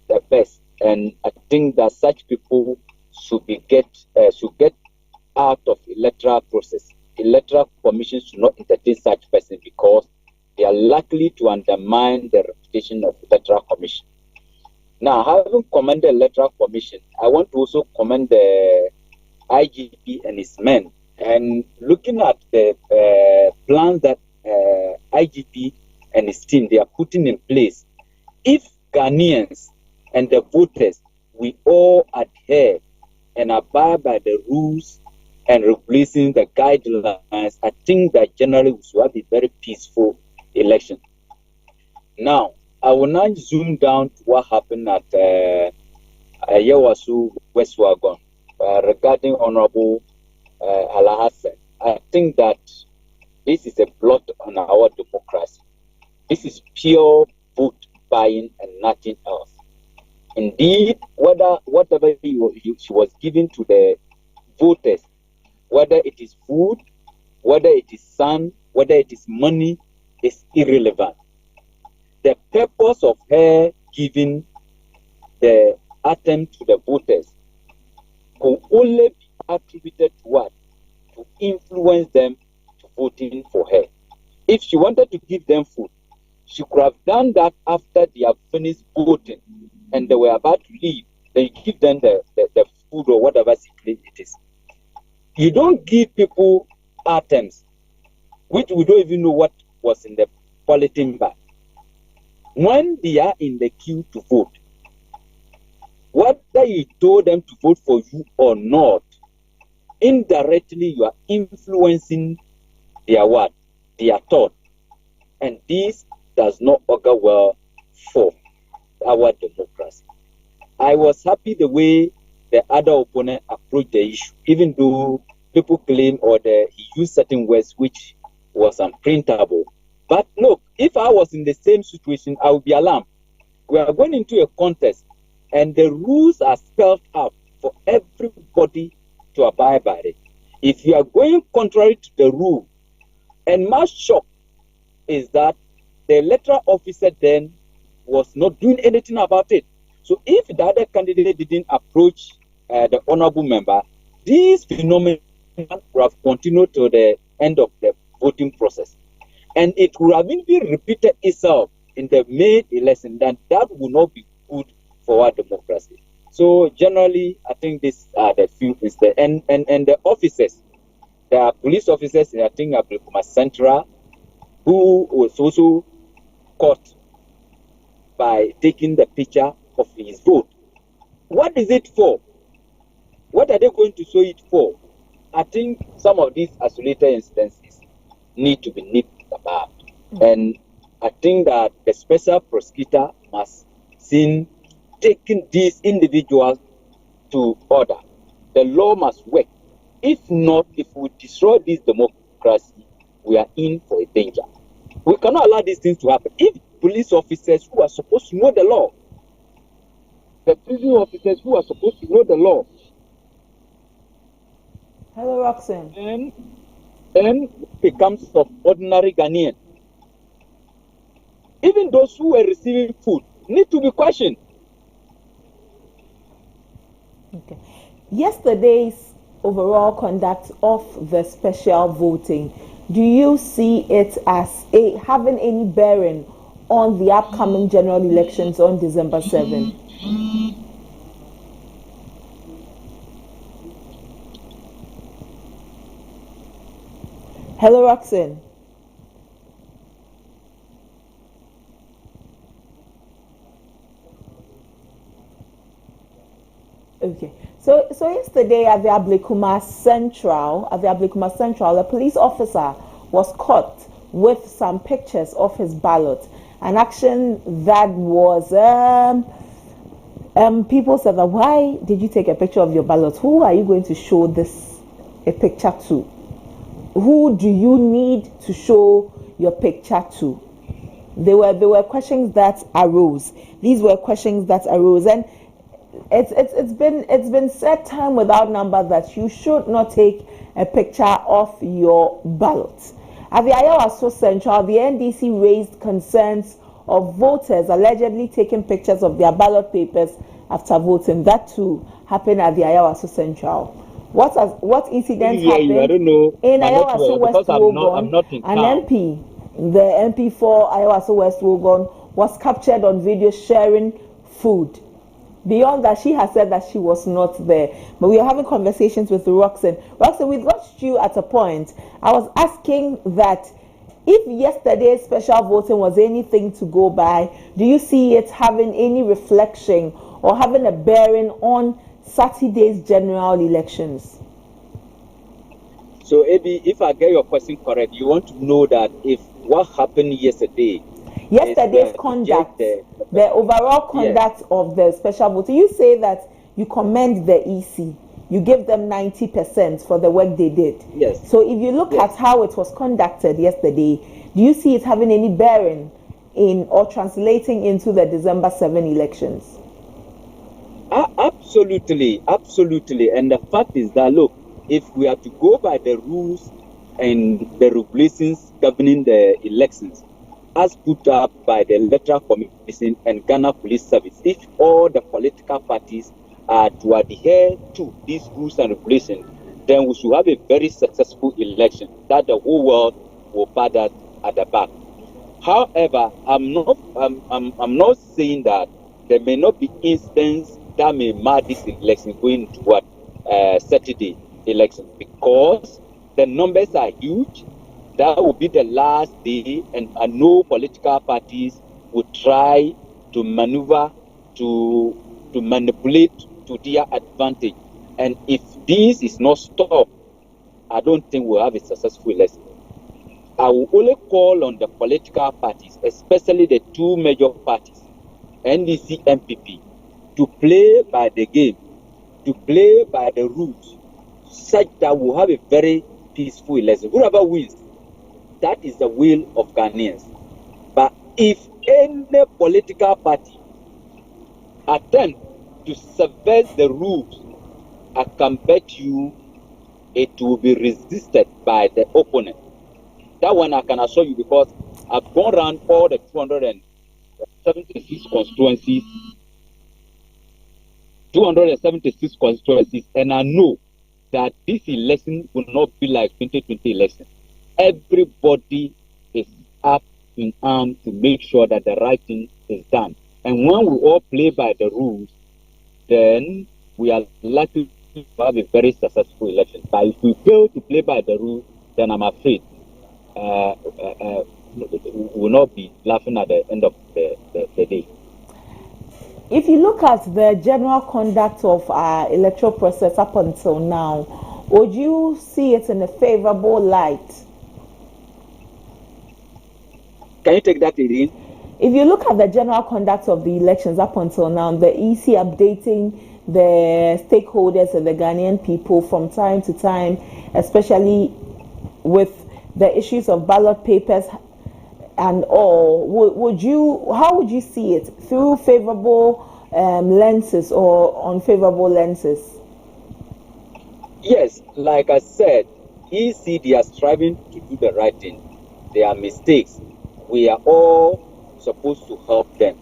Speaker 14: the best, and I think that such people should get out of electoral process. Electoral Commission should not entertain such person, because they are likely to undermine the reputation of Electoral Commission. Now, having commended the Electoral Commission, I want to also commend the IGP and his men. And looking at the plans that IGP and his team they are putting in place, if Ghanaians and the voters, we all adhere and abide by the rules and regulations, the guidelines, I think that generally we should have a very peaceful election. Now, I will now zoom down to what happened at Yewasu, West Wagon, regarding Honorable Alhassan. I think that this is a blot on our democracy. This is pure vote buying and nothing else. Indeed, whatever she was given to the voters, whether it is food, whether it is sun, whether it is money, is irrelevant. The purpose of her giving the item to the voters could only be attributed to what? To influence them to voting for her. If she wanted to give them food, she could have done that after they have finished voting and they were about to leave. Then you give them the food or whatever it is. You don't give people items which we don't even know what was in the polythene bag. When they are in the queue to vote, whether you told them to vote for you or not, indirectly you are influencing their what? Their thought. And this does not augur well for our democracy. I was happy the way the other opponent approached the issue, even though people claim he used certain words which was unprintable. But look, if I was in the same situation, I would be alarmed. We are going into a contest, and the rules are spelled out for everybody to abide by it. If you are going contrary to the rule, and my shock is that the electoral officer then was not doing anything about it. So if the other candidate didn't approach the honorable member, these phenomena would have continued to the end of the voting process. And it would have been repeated itself in the May election, then that would not be good for our democracy. So generally, I think this are the few is the and the officers, there are police officers in I think Ablekuma Central who was also caught by taking the picture of his vote. What is it for? What are they going to show it for? I think some of these isolated instances need to be nipped about. And I think that the special prosecutor must see taking these individuals to order. The law must work. If not, if we destroy this democracy, we are in for a danger. We cannot allow these things to happen. If police officers who are supposed to know the law, the prison officers who are supposed to know the law,
Speaker 1: hello, Roxanne,
Speaker 14: and becomes of ordinary Ghanaian, even those who were receiving food need to be questioned.
Speaker 1: Okay. Yesterday's overall conduct of the special voting, do you see it as having any bearing on the upcoming general elections on December 7? Hello, Roxanne. Okay. So yesterday at the Ablekuma Central, the police officer was caught with some pictures of his ballot, an action that was people said that, why did you take a picture of your ballot? Who are you going to show this a picture to? Who do you need to show your picture to? There were questions that arose. These were questions that arose, and it's been said time without number that you should not take a picture of your ballot. At the Ayawaso Central, the NDC raised concerns of voters allegedly taking pictures of their ballot papers after voting. That too happened at the Ayawaso Central. What incidents happened?
Speaker 14: I don't know.
Speaker 1: In Ayawaso West Wogon, an MP, the MP for Ayawaso West Wogon, was captured on video sharing food. Beyond that, she has said that she was not there. But we are having conversations with Roxanne. Roxanne, we lost you at a point. I was asking that if yesterday's special voting was anything to go by, do you see it having any reflection or having a bearing on Saturday's general elections?
Speaker 14: So, Ebi, if I get your question correct, you want to know that if what happened yesterday's
Speaker 1: conduct, the overall conduct of the special voting, you say that you commend the EC. You give them 90% for the work they did.
Speaker 14: Yes.
Speaker 1: So if you look at how it was conducted yesterday, do you see it having any bearing in or translating into the December 7 elections?
Speaker 14: Absolutely. And the fact is that, look, if we are to go by the rules and the regulations governing the elections, as put up by the Electoral Commission and Ghana Police Service, if all the political parties are to adhere to these rules and regulations, then we should have a very successful election that the whole world will pat us at the back. However, I'm not saying that there may not be instances that may mar this election going toward Saturday election, because the numbers are huge. That will be the last day, and no political parties will try to maneuver to manipulate to their advantage. And if this is not stopped, I don't think we'll have a successful election. I will only call on the political parties, especially the two major parties, NDC, MPP, to play by the game, to play by the rules, such that we'll have a very peaceful election. Whoever wins, that is the will of Ghanaians. But if any political party attempt to subvert the rules, I can bet you it will be resisted by the opponent. That one I can assure you, because I've gone around all the 276 constituencies, and I know that this election will not be like 2020 election. Everybody is up in arms to make sure that the right thing is done. And when we all play by the rules, then we are likely to have a very successful election. But if we fail to play by the rules, then I'm afraid we will not be laughing at the end of the day.
Speaker 1: If you look at the general conduct of our electoral process up until now, would you see it in a favorable light?
Speaker 14: Can you take that again?
Speaker 1: If you look at the general conduct of the elections up until now, the EC updating the stakeholders and the Ghanaian people from time to time, especially with the issues of ballot papers and all, how would you see it? Through favorable lenses or unfavorable lenses?
Speaker 14: Yes, like I said, EC, they are striving to do the right thing. There are mistakes. We are all supposed to help them.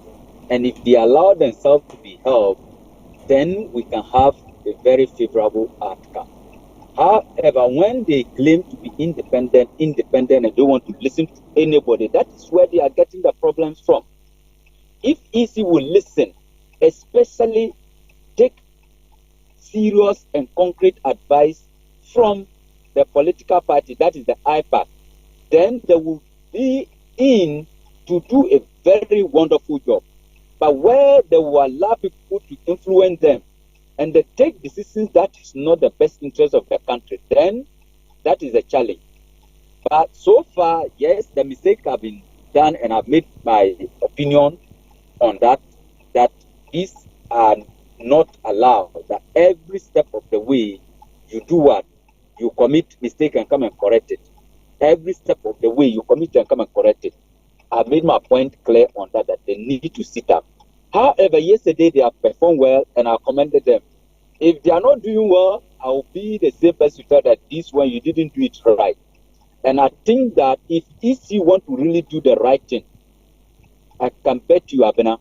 Speaker 14: And if they allow themselves to be helped, then we can have a very favorable outcome. However, when they claim to be independent and don't want to listen to anybody, that is where they are getting the problems from. If EC will listen, especially take serious and concrete advice from the political party, that is the IPAC, then they will be in to do a very wonderful job. But where they will allow people to influence them and they take decisions that is not the best interest of the country, then that is a challenge. But so far, yes, the mistakes have been done, and I've made my opinion on that these are not allowed, that every step of the way you do what? You commit mistake and come and correct it. Every step of the way you commit and come and correct it. I made my point clear on that they need to sit up. However, yesterday they have performed well and I commended them. If they are not doing well, I will be the same person to tell that this one you didn't do it right. And I think that if EC want to really do the right thing, I can bet you, Abena,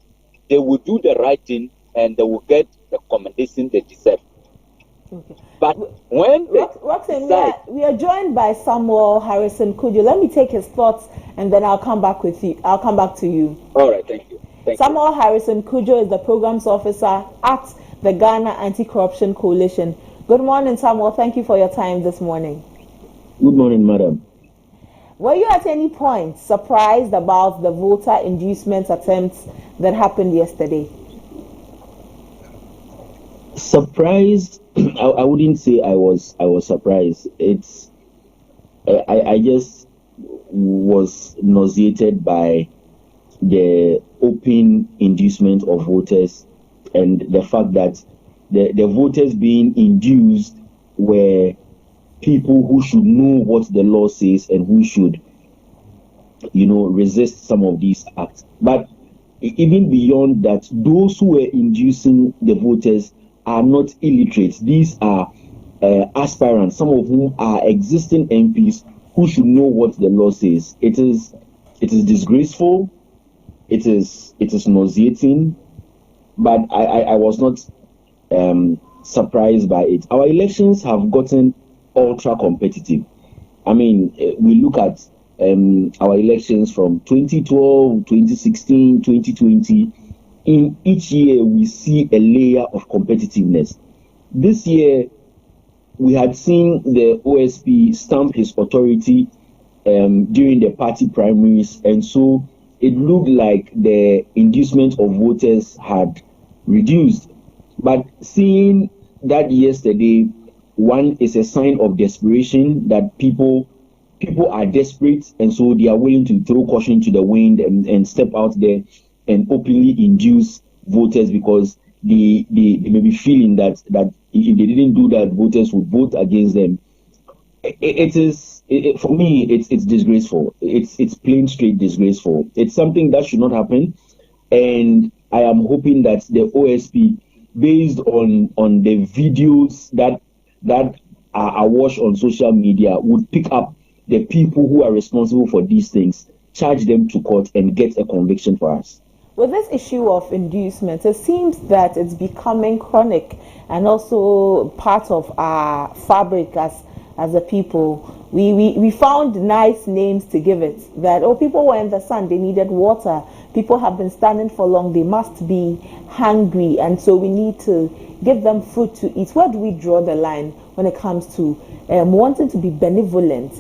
Speaker 14: they will do the right thing and they will get the commendation they deserve.
Speaker 1: Okay.
Speaker 14: But when
Speaker 1: Roxanne, we are joined by Samuel Harrison Cudjoe. Let me take his thoughts and then I'll come back with you. I'll come back to you.
Speaker 14: All right, thank you.
Speaker 1: Samuel Harrison Cudjoe is the programs officer at the Ghana Anti-Corruption Coalition. Good morning, Samuel. Thank you for your time this morning.
Speaker 15: Good morning, madam.
Speaker 1: Were you at any point surprised about the voter inducement attempts that happened yesterday?
Speaker 15: Surprised? I wouldn't say I was surprised. I just was nauseated by the open inducement of voters and the fact that the voters being induced were people who should know what the law says and who should, resist some of these acts. But even beyond that, those who were inducing the voters are not illiterate. These are aspirants, some of whom are existing MPs who should know what the law says. It is disgraceful. It is nauseating. But I was not surprised by it. Our elections have gotten ultra competitive. I mean, we look at our elections from 2012, 2016, 2020. In each year, we see a layer of competitiveness. This year, we had seen the OSP stamp his authority during the party primaries, and so it looked like the inducement of voters had reduced. But seeing that yesterday, one is a sign of desperation, that people are desperate, and so they are willing to throw caution to the wind and step out there and openly induce voters because they may be feeling that if they didn't do that, voters would vote against them. For me, it's disgraceful. It's plain straight disgraceful. It's something that should not happen, and I am hoping that the OSP, based on the videos that are awash on social media, would pick up the people who are responsible for these things, charge them to court, and get a conviction for us.
Speaker 1: With this issue of inducement, it seems that it's becoming chronic and also part of our fabric as a people. We found nice names to give it. That people were in the sun, they needed water. People have been standing for long. They must be hungry, and so we need to give them food to eat. Where do we draw the line when it comes to wanting to be benevolent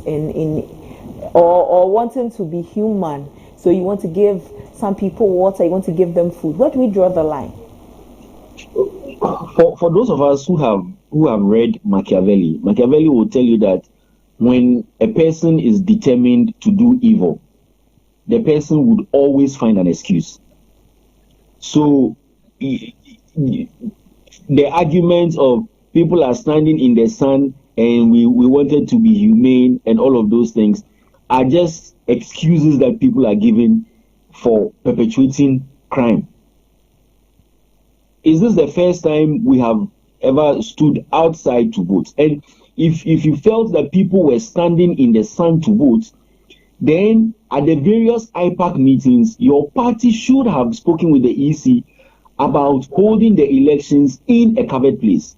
Speaker 1: or wanting to be human? So you want to give some people water, you want to give them food. Where do we draw the line?
Speaker 15: For those of us who have read Machiavelli will tell you that when a person is determined to do evil, the person would always find an excuse. So the arguments of people are standing in the sun and we wanted to be humane and all of those things are just excuses that people are giving for perpetuating crime. Is this the first time we have ever stood outside to vote? And if you felt that people were standing in the sun to vote, then at the various IPAC meetings, your party should have spoken with the EC about holding the elections in a covered place,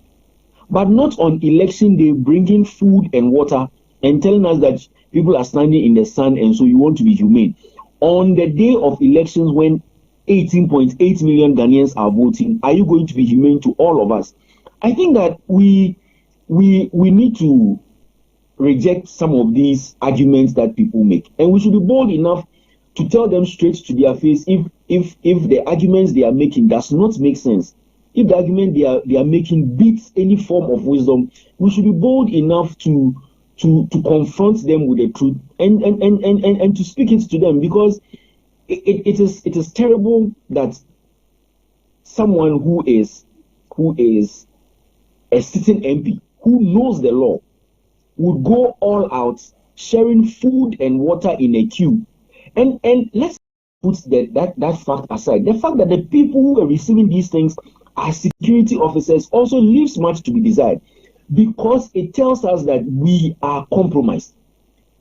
Speaker 15: but not on election day bringing food and water and telling us that people are standing in the sun and so you want to be humane. On the day of elections when 18.8 million Ghanaians are voting, are you going to be humane to all of us? I think that we need to reject some of these arguments that people make, and we should be bold enough to tell them straight to their face if the arguments they are making does not make sense. If the argument they are making beats any form of wisdom, we should be bold enough to confront them with the truth and to speak it to them, because it is terrible that someone who is a sitting MP who knows the law would go all out sharing food and water in a queue. And let's put that fact aside. The fact that the people who are receiving these things are security officers also leaves much to be desired, because it tells us that we are compromised.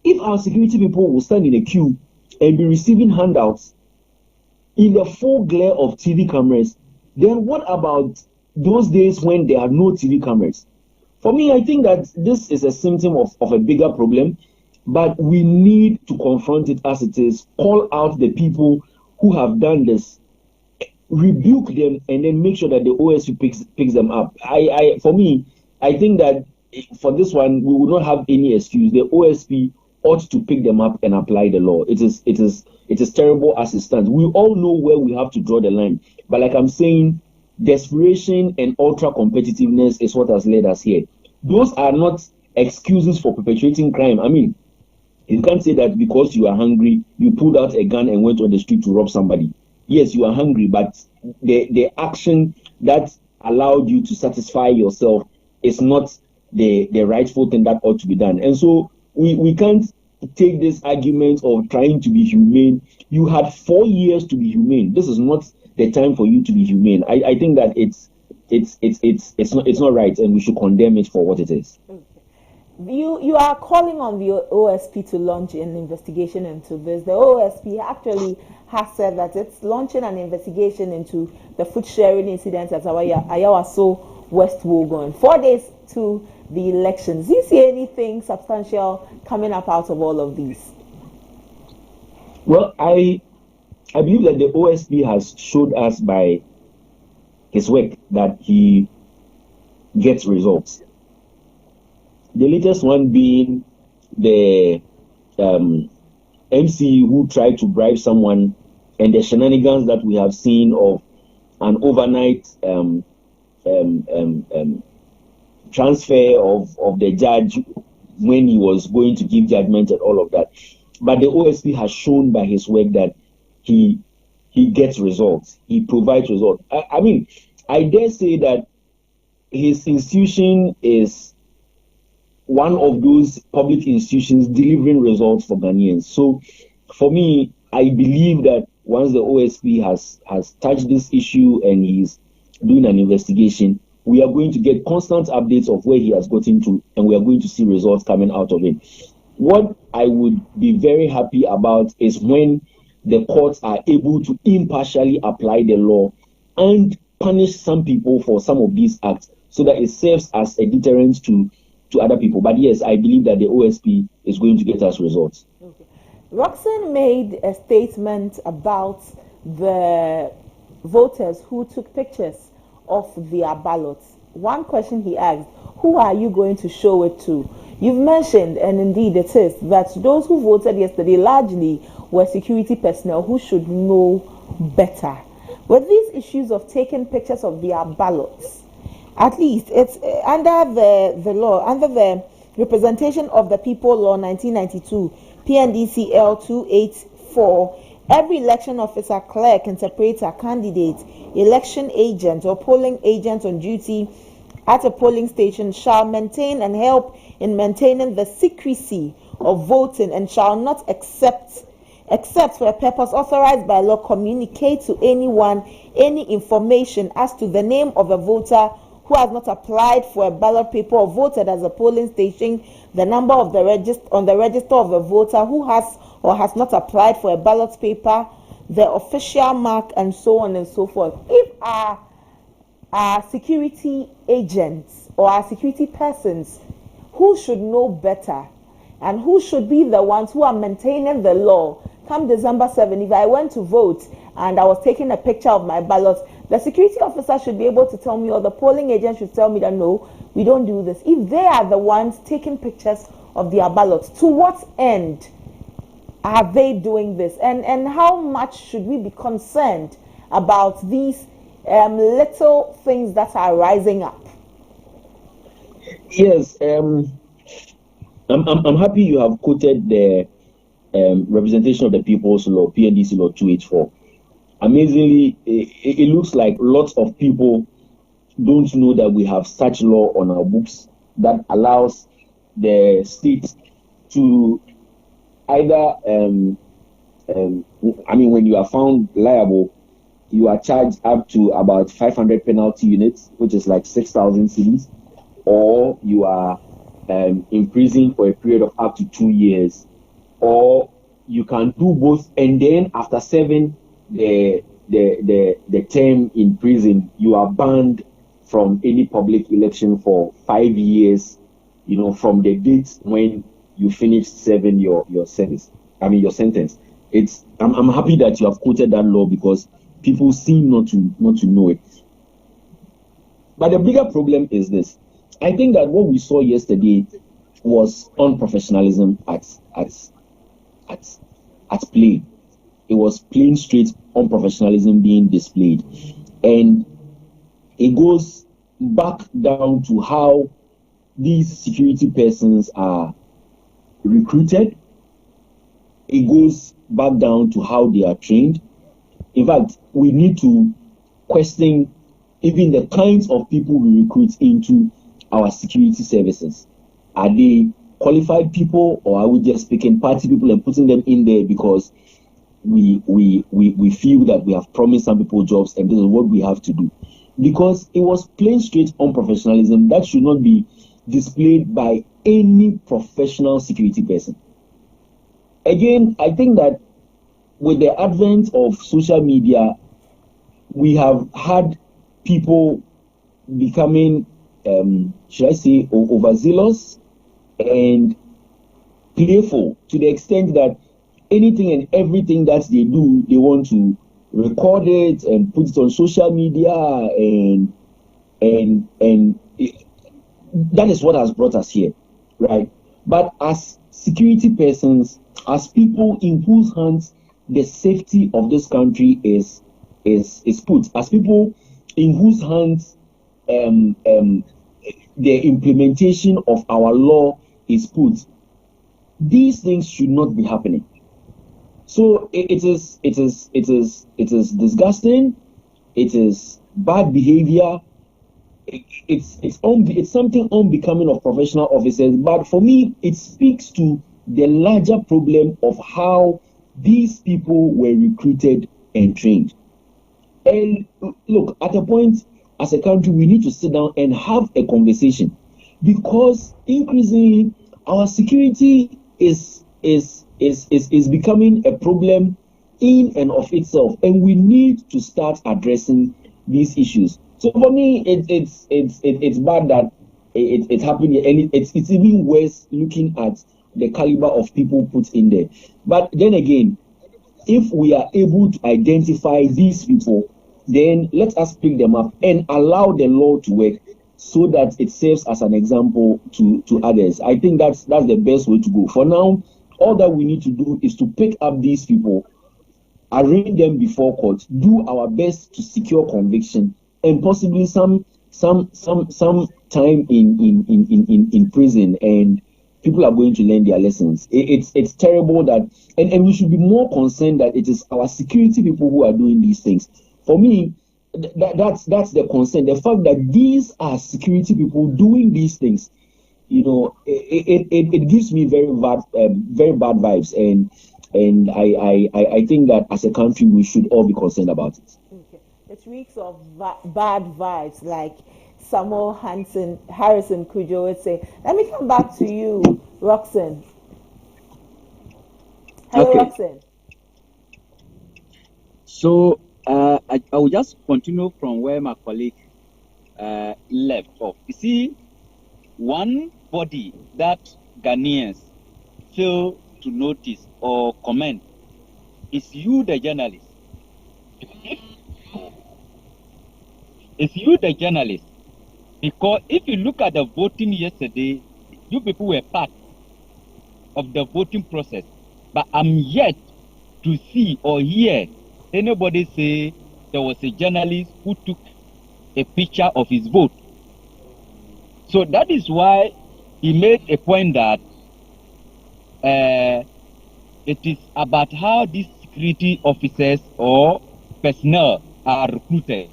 Speaker 15: If our security people will stand in a queue and be receiving handouts in the full glare of TV cameras, then what about those days when there are no TV cameras? For me, I think that this is a symptom of a bigger problem, but we need to confront it as it is, call out the people who have done this, rebuke them, and then make sure that the OSP picks them up. For me, I think that for this one, we will not have any excuse. The OSP ought to pick them up and apply the law. It is terrible as it stands. We all know where we have to draw the line, but like I'm saying, desperation and ultra competitiveness is what has led us here. Those are not excuses for perpetuating crime. I mean, you can't say that because you are hungry, you pulled out a gun and went on the street to rob somebody. Yes, you are hungry, but the action that allowed you to satisfy yourself is not the rightful thing that ought to be done. And so we can't take this argument of trying to be humane. You had 4 years to be humane. This is not the time for you to be humane. I think that it's not right, and we should condemn it for what it is.
Speaker 1: You are calling on the OSP to launch an investigation into this. The OSP actually has said that it's launching an investigation into the food sharing incident at Ayawaso, West Wogon, 4 days to the elections. Do you see anything substantial coming up out of all of these?
Speaker 15: Well, I believe that the OSP has showed us by his work that he gets results. The latest one being the MC who tried to bribe someone, and the shenanigans that we have seen of an overnight transfer of the judge when he was going to give judgment and all of that. But the OSP has shown by his work that he gets results. He provides results. I mean, I dare say that his institution is one of those public institutions delivering results for Ghanaians. So for me, I believe that once the OSP has touched this issue and he's doing an investigation, we are going to get constant updates of where he has gotten to, and we are going to see results coming out of it. What I would be very happy about is when the courts are able to impartially apply the law and punish some people for some of these acts, so that it serves as a deterrent to other people. But yes, I believe that the OSP is going to get us results.
Speaker 1: Okay. Roxanne made a statement about the voters who took pictures of their ballots. One question he asked, who are you going to show it to? You've mentioned, and indeed it is, that those who voted yesterday largely were security personnel who should know better. With these issues of taking pictures of their ballots, at least it's under the law, under the Representation of the People Law 1992, PNDCL 284, every election officer, clerk, interpreter, candidate, election agent, or polling agent on duty at a polling station shall maintain and help in maintaining the secrecy of voting and shall not except for a purpose authorized by law communicate to anyone any information as to the name of a voter who has not applied for a ballot paper or voted as a polling station, the number of the register of a voter who has or has not applied for a ballot paper, the official mark, and so on and so forth. If our security agents or our security persons who should know better and who should be the ones who are maintaining the law, come December 7, if I went to vote and I was taking a picture of my ballot, the security officer should be able to tell me, or the polling agent should tell me that no, we don't do this. If they are the ones taking pictures of their ballots, to what end are they doing this? And how much should we be concerned about these little things that are rising up?
Speaker 15: Yes, I'm happy you have quoted the Representation of the People's Law, PNDC Law 284. Amazingly, it looks like lots of people don't know that we have such law on our books that allows the state to either, when you are found liable, you are charged up to about 500 penalty units, which is like 6,000 cedis, or you are imprisoned for a period of up to 2 years, or you can do both, and then after serving the term in prison, you are banned from any public election for 5 years, from the date when you finish serving your sentence. Your sentence. I'm happy that you have quoted that law because people seem not to know it. But the bigger problem is this. I think that what we saw yesterday was unprofessionalism at play. It was plain straight unprofessionalism being displayed. And it goes back down to how these security persons are recruited. It goes back down to how they are trained. In fact, we need to question even the kinds of people we recruit into our security services. Are they qualified people, or are we just picking party people and putting them in there because we feel that we have promised some people jobs and this is what we have to do? Because it was plain straight unprofessionalism that should not be displayed by any professional security person. Again, I think that with the advent of social media, we have had people becoming, overzealous and playful to the extent that anything and everything that they do, they want to record it and put it on social media, and that is what has brought us here, right? But as security persons, as people in whose hands the safety of this country is put, as people in whose hands the implementation of our law is put, these things should not be happening. So it is disgusting. It is bad behavior. It's something unbecoming of professional officers. But for me, it speaks to the larger problem of how these people were recruited and trained. And look, at a point, as a country, we need to sit down and have a conversation, because increasingly our security is becoming a problem in and of itself, and we need to start addressing these issues. So for me, it's bad that it's happening, and it's even worse looking at the caliber of people put in there. But then again, if we are able to identify these people, then let us pick them up and allow the law to work so that it serves as an example to others. I think that's the best way to go. For now, all that we need to do is to pick up these people, arraign them before court, do our best to secure conviction, and possibly some time in prison, and people are going to learn their lessons. It's terrible that, and we should be more concerned that it is our security people who are doing these things. For me, that's the concern. The fact that these are security people doing these things, it gives me very bad vibes, and I think that as a country we should all be concerned about it.
Speaker 1: Okay. It reeks of bad vibes, like Samuel Harrison Kujo would say. Let me come back to you, Roxanne. Hello,
Speaker 14: okay.
Speaker 1: Roxanne.
Speaker 14: So I will just continue from where my colleague left off. You see, one body that Ghanaians fail to notice or comment is you, the journalist. It's you, the journalist. Because if you look at the voting yesterday, you people were part of the voting process. But I'm yet to see or hear anybody say there was a journalist who took a picture of his vote. So that is why he made a point that it is about how these security officers or personnel are recruited.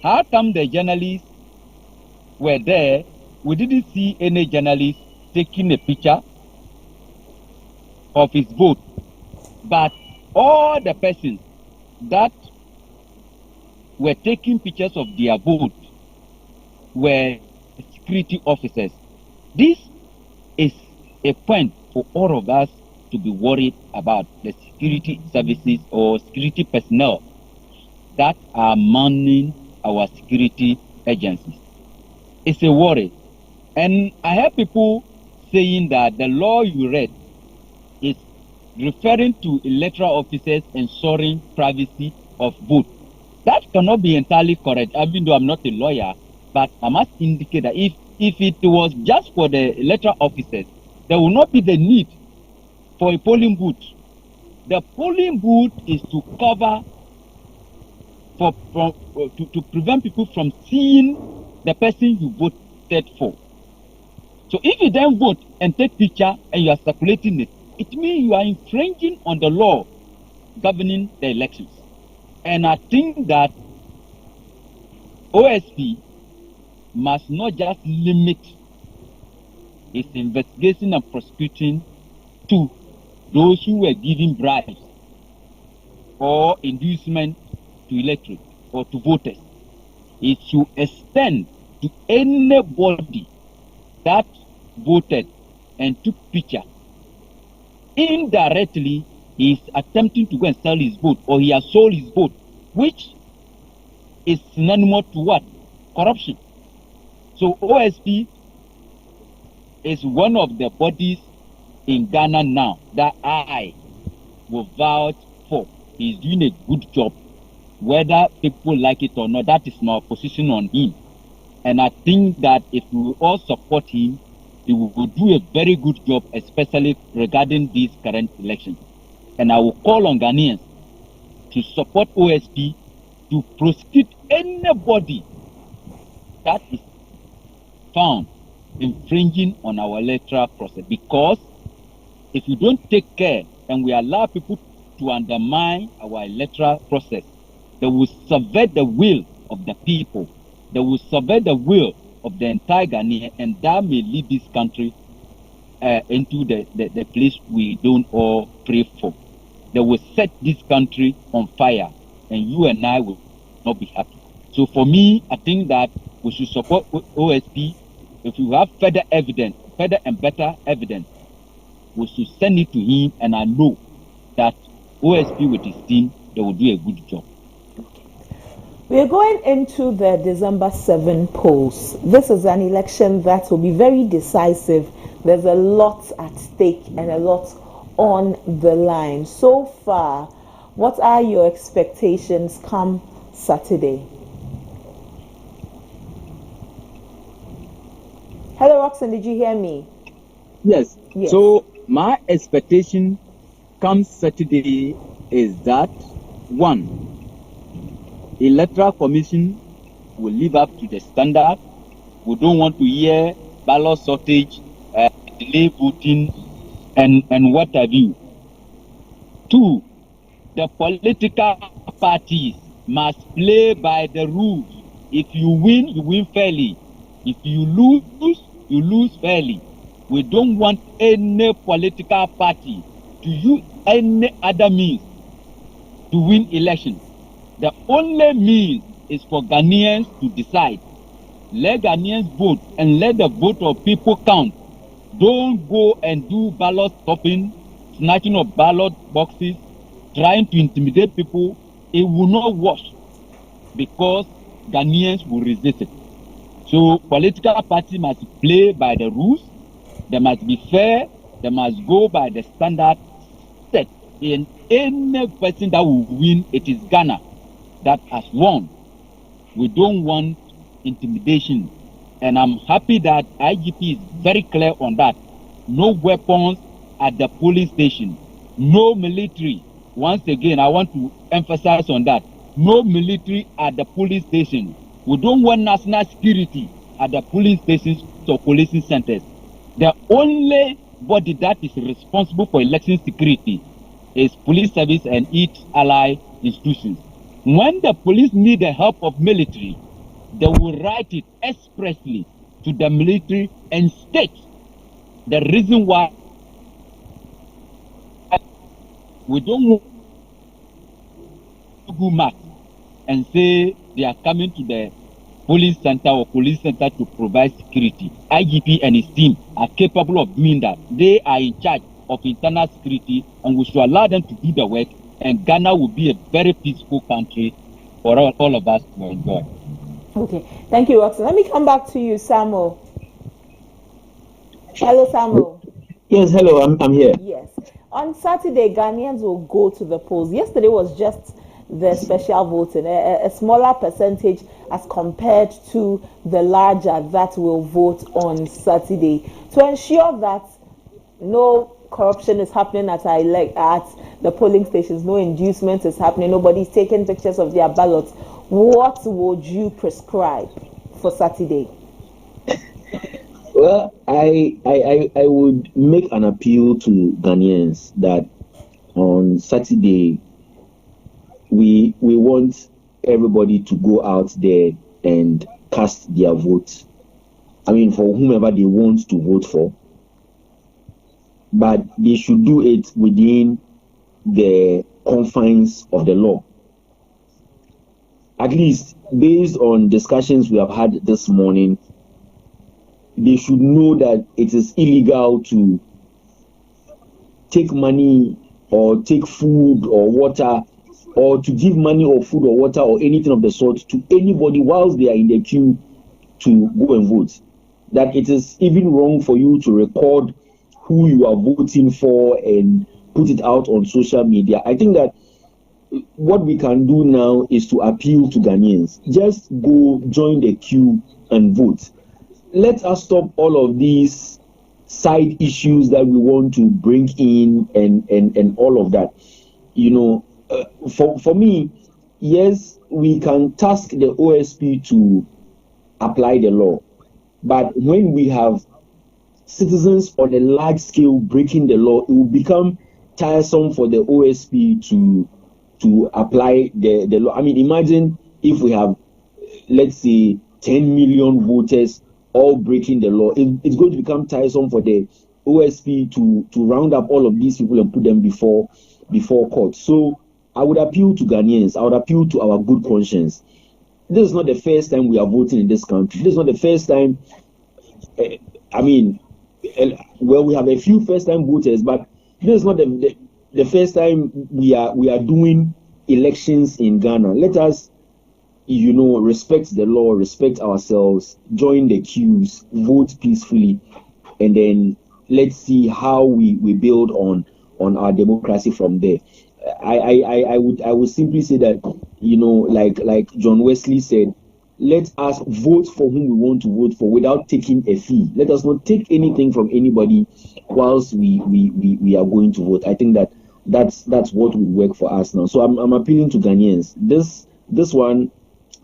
Speaker 14: How come the journalists were there? We didn't see any journalist taking a picture of his vote, but all the persons that were taking pictures of their vote were security officers. This is a point for all of us to be worried about the security services or security personnel that are manning our security agencies. It's a worry. And I have people saying that the law you read is referring to electoral officers ensuring privacy of vote. That cannot be entirely correct, even though I'm not a lawyer, but I must indicate that if it was just for the electoral officers, there will not be the need for a polling booth. The polling booth is to cover to prevent people from seeing the person you voted for. So if you then vote and take picture and you are circulating it, it means you are infringing on the law governing the elections. And I think that OSP must not just limit its investigation and prosecuting to those who were giving bribes or inducement to electorate or to voters. It should extend to anybody that voted and took picture. Indirectly, he is attempting to go and sell his vote, or he has sold his vote, which is synonymous to what? Corruption. So OSP is one of the bodies in Ghana now that I will vouch for. He's doing a good job. Whether people like it or not, that is my position on him. And I think that if we all support him, he will do a very good job, especially regarding these current elections. And I will call on Ghanaians to support OSP to prosecute anybody that is found infringing on our electoral process. Because if we don't take care and we allow people to undermine our electoral process, they will subvert the will of the people. They will subvert the will of the entire Ghanaian, and that may lead this country into the place we don't all pray for. They will set this country on fire, and you and I will not be happy. So for me, I think that we should support OSP. If we have further and better evidence, we should send it to him, and I know that OSP with his team, they will do a good job.
Speaker 1: We are going into the December 7 polls. This is an election that will be very decisive. There's a lot at stake and a lot on the line. So far, what are your expectations come Saturday? Hello, Roxanne, did you hear me?
Speaker 16: Yes. So my expectation comes Saturday is that, one, Electoral Commission will live up to the standard. We don't want to hear ballot shortage, delay voting, and what have you. Two, the political parties must play by the rules. If you win fairly. If you lose fairly. We don't want any political party to use any other means to win elections. The only means is for Ghanaians to decide. Let Ghanaians vote and let the vote of people count. Don't go and do ballot stopping, snatching of ballot boxes, trying to intimidate people. It will not work because Ghanaians will resist it. So political parties must play by the rules. They must be fair. They must go by the standard set. In any person that will win, it is Ghana that has won. We don't want intimidation. And I'm happy that IGP is very clear on that. No weapons at the polling station. No military. Once again, I want to emphasize on that. No military at the polling station. We don't want national security at the polling stations or policing centers. The only body that is responsible for election security is police service and its allied institutions. When the police need the help of military, they will write it expressly to the military and state the reason why we don't want to go mad and say they are coming to the police center or police center to provide security. IGP and his team are capable of doing that. They are in charge of internal security, and we should allow them to do the work, and Ghana will be a very peaceful country for all of us to enjoy.
Speaker 1: Okay, thank you, Roxanne. Let me come back to you, Samuel. Hello, Samuel.
Speaker 15: Yes, hello, I'm here.
Speaker 1: Yes. On Saturday, Ghanaians will go to the polls. Yesterday was just the special voting, a smaller percentage as compared to the larger that will vote on Saturday. To ensure that no corruption is happening at the polling stations, no inducement is happening, nobody's taking pictures of their ballots, what would you prescribe for Saturday?
Speaker 15: Well, I would make an appeal to Ghanaians that on Saturday we want everybody to go out there and cast their vote. I mean, for whomever they want to vote for. But they should do it within the confines of the law. At least based on discussions we have had this morning, they should know that it is illegal to take money or take food or water, or to give money or food or water or anything of the sort to anybody whilst they are in the queue to go and vote. That it is even wrong for you to record who you are voting for and put it out on social media. I think that what we can do now is to appeal to Ghanaians. Just go join the queue and vote. Let us stop all of these side issues that we want to bring in and all of that. You know, for me, yes, we can task the OSP to apply the law. But when we have citizens on a large scale breaking the law, it will become tiresome for the OSP to apply the law. I mean, imagine if we have, let's say, 10 million voters all breaking the law. It's going to become tiresome for the OSP to round up all of these people and put them before court. So I would appeal to Ghanaians. I would appeal to our good conscience. This is not the first time we are voting in this country. This is not the first time. We have a few first-time voters, but this is not the first time we are doing elections in Ghana. Let us, respect the law, respect ourselves, join the queues, vote peacefully, and then let's see how we build on on our democracy from there. I would simply say that, like John Wesley said, let us vote for whom we want to vote for without taking a fee. Let us not take anything from anybody whilst we are going to vote. I think that's what will work for us now. So I'm appealing to Ghanaians. This one,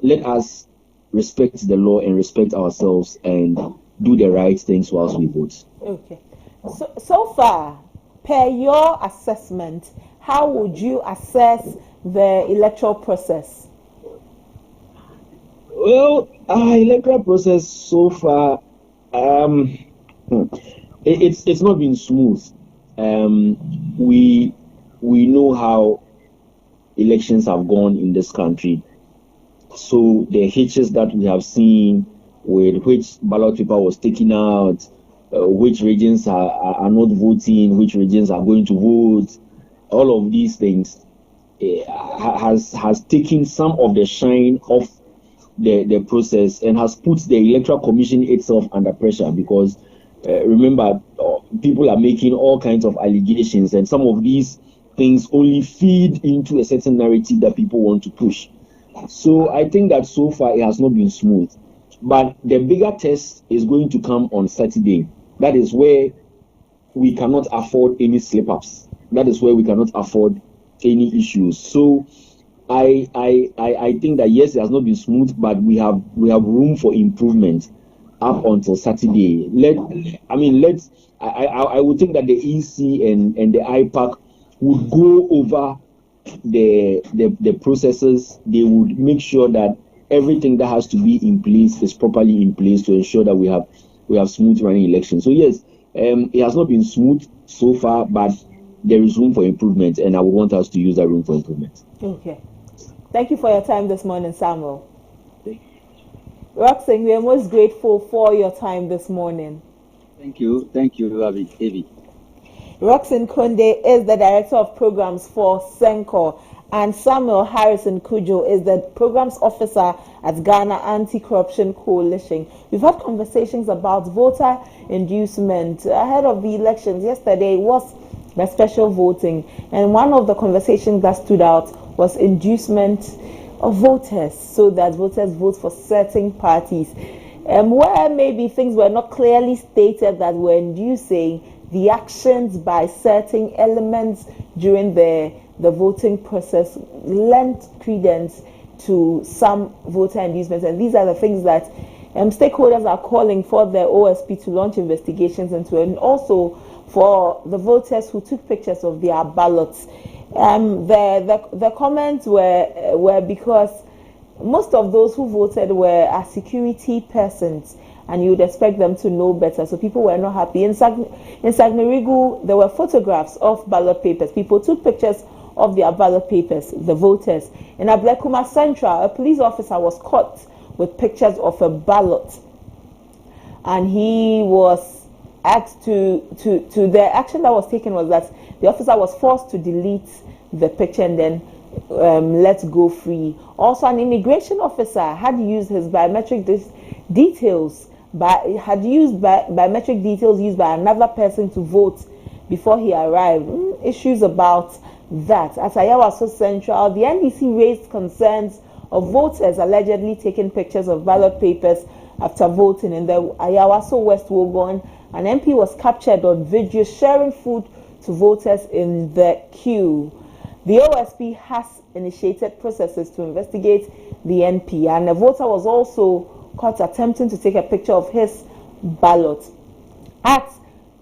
Speaker 15: let us respect the law and respect ourselves and do the right things whilst we vote.
Speaker 1: Okay. So far, per your assessment, how would you assess the electoral process?
Speaker 15: Well, our electoral process so far, it's not been smooth. We know how elections have gone in this country. So the hitches that we have seen with which ballot paper was taken out, which regions are not voting, which regions are going to vote, all of these things has taken some of the shine off the process and has put the Electoral Commission itself under pressure because remember, people are making all kinds of allegations, and some of these things only feed into a certain narrative that people want to push. So I think that so far it has not been smooth. But the bigger test is going to come on Saturday. That is where we cannot afford any slip-ups. That is where we cannot afford any issues. So I think that yes, it has not been smooth, but we have room for improvement up until Saturday. I would think that the EC and the IPAC would go over the processes. They would make sure that everything that has to be in place is properly in place to ensure that we have smooth running elections. So yes, it has not been smooth so far, but there is room for improvement, and I would want us to use that room for improvement.
Speaker 1: Okay. Thank you for your time this morning, Samuel. Roxanne, we are most grateful for your time this morning.
Speaker 16: Thank you, Avi.
Speaker 1: Roxanne Konde is the Director of Programs for SENCO, and Samuel Harrison Kujo is the Programs Officer at Ghana Anti-Corruption Coalition. We've had conversations about voter inducement ahead of the elections. Yesterday was the special voting, and one of the conversations that stood out was inducement of voters, so that voters vote for certain parties. Where maybe things were not clearly stated that were inducing the actions by certain elements during the voting process lent credence to some voter inducements, and these are the things that stakeholders are calling for the OSP to launch investigations into, and also for the voters who took pictures of their ballots. The comments were because most of those who voted were security persons, and you would expect them to know better. So people were not happy. In Sagnerigu, there were photographs of ballot papers. People took pictures of their ballot papers, the voters. In Ablekuma Central, a police officer was caught with pictures of a ballot, and he was asked to the action that was taken was that the officer was forced to delete the picture and then let go free. Also, an immigration officer had used his biometric details biometric details used by another person to vote before he arrived. Issues about that. At Ayawaso Central, the NDC raised concerns of voters allegedly taking pictures of ballot papers after voting. In the Ayawaso West Wogon, an MP was captured on video sharing food to voters in the queue. The OSP has initiated processes to investigate the NP, and a voter was also caught attempting to take a picture of his ballot. At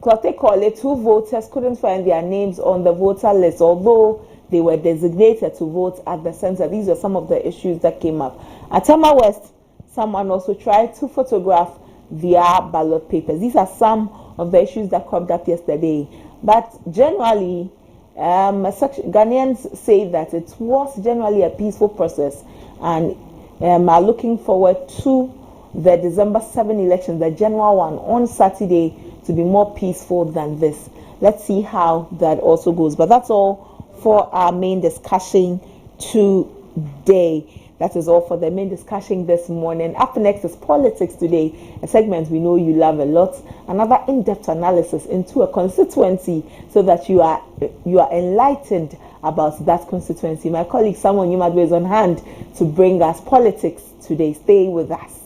Speaker 1: Klotekole, 2 voters couldn't find their names on the voter list, although they were designated to vote at the center. These are some of the issues that came up. At Tama West, someone also tried to photograph their ballot papers. These are some of the issues that cropped up yesterday. But generally, Ghanaians say that it was generally a peaceful process, and are looking forward to the December 7 election, the general one on Saturday, to be more peaceful than this. Let's see how that also goes. But that's all for our main discussion today. That is all for the main discussion this morning. Up next is Politics Today, a segment we know you love a lot. Another in-depth analysis into a constituency so that you are enlightened about that constituency. My colleague Samuel Nyumadwe is on hand to bring us Politics Today. Stay with us.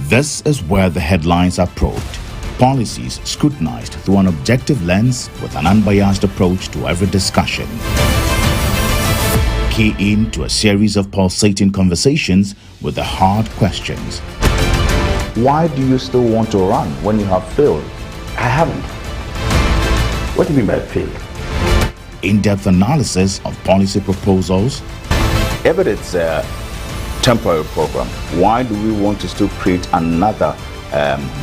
Speaker 17: This is where the headlines are probed. Policies scrutinized through an objective lens with an unbiased approach to every discussion. Key in to a series of pulsating conversations with the hard questions.
Speaker 18: Why do you still want to run when you have failed?
Speaker 19: I haven't. What do you mean by failed?
Speaker 17: In-depth analysis of policy proposals.
Speaker 18: If it is a temporary program, why do we want to still create another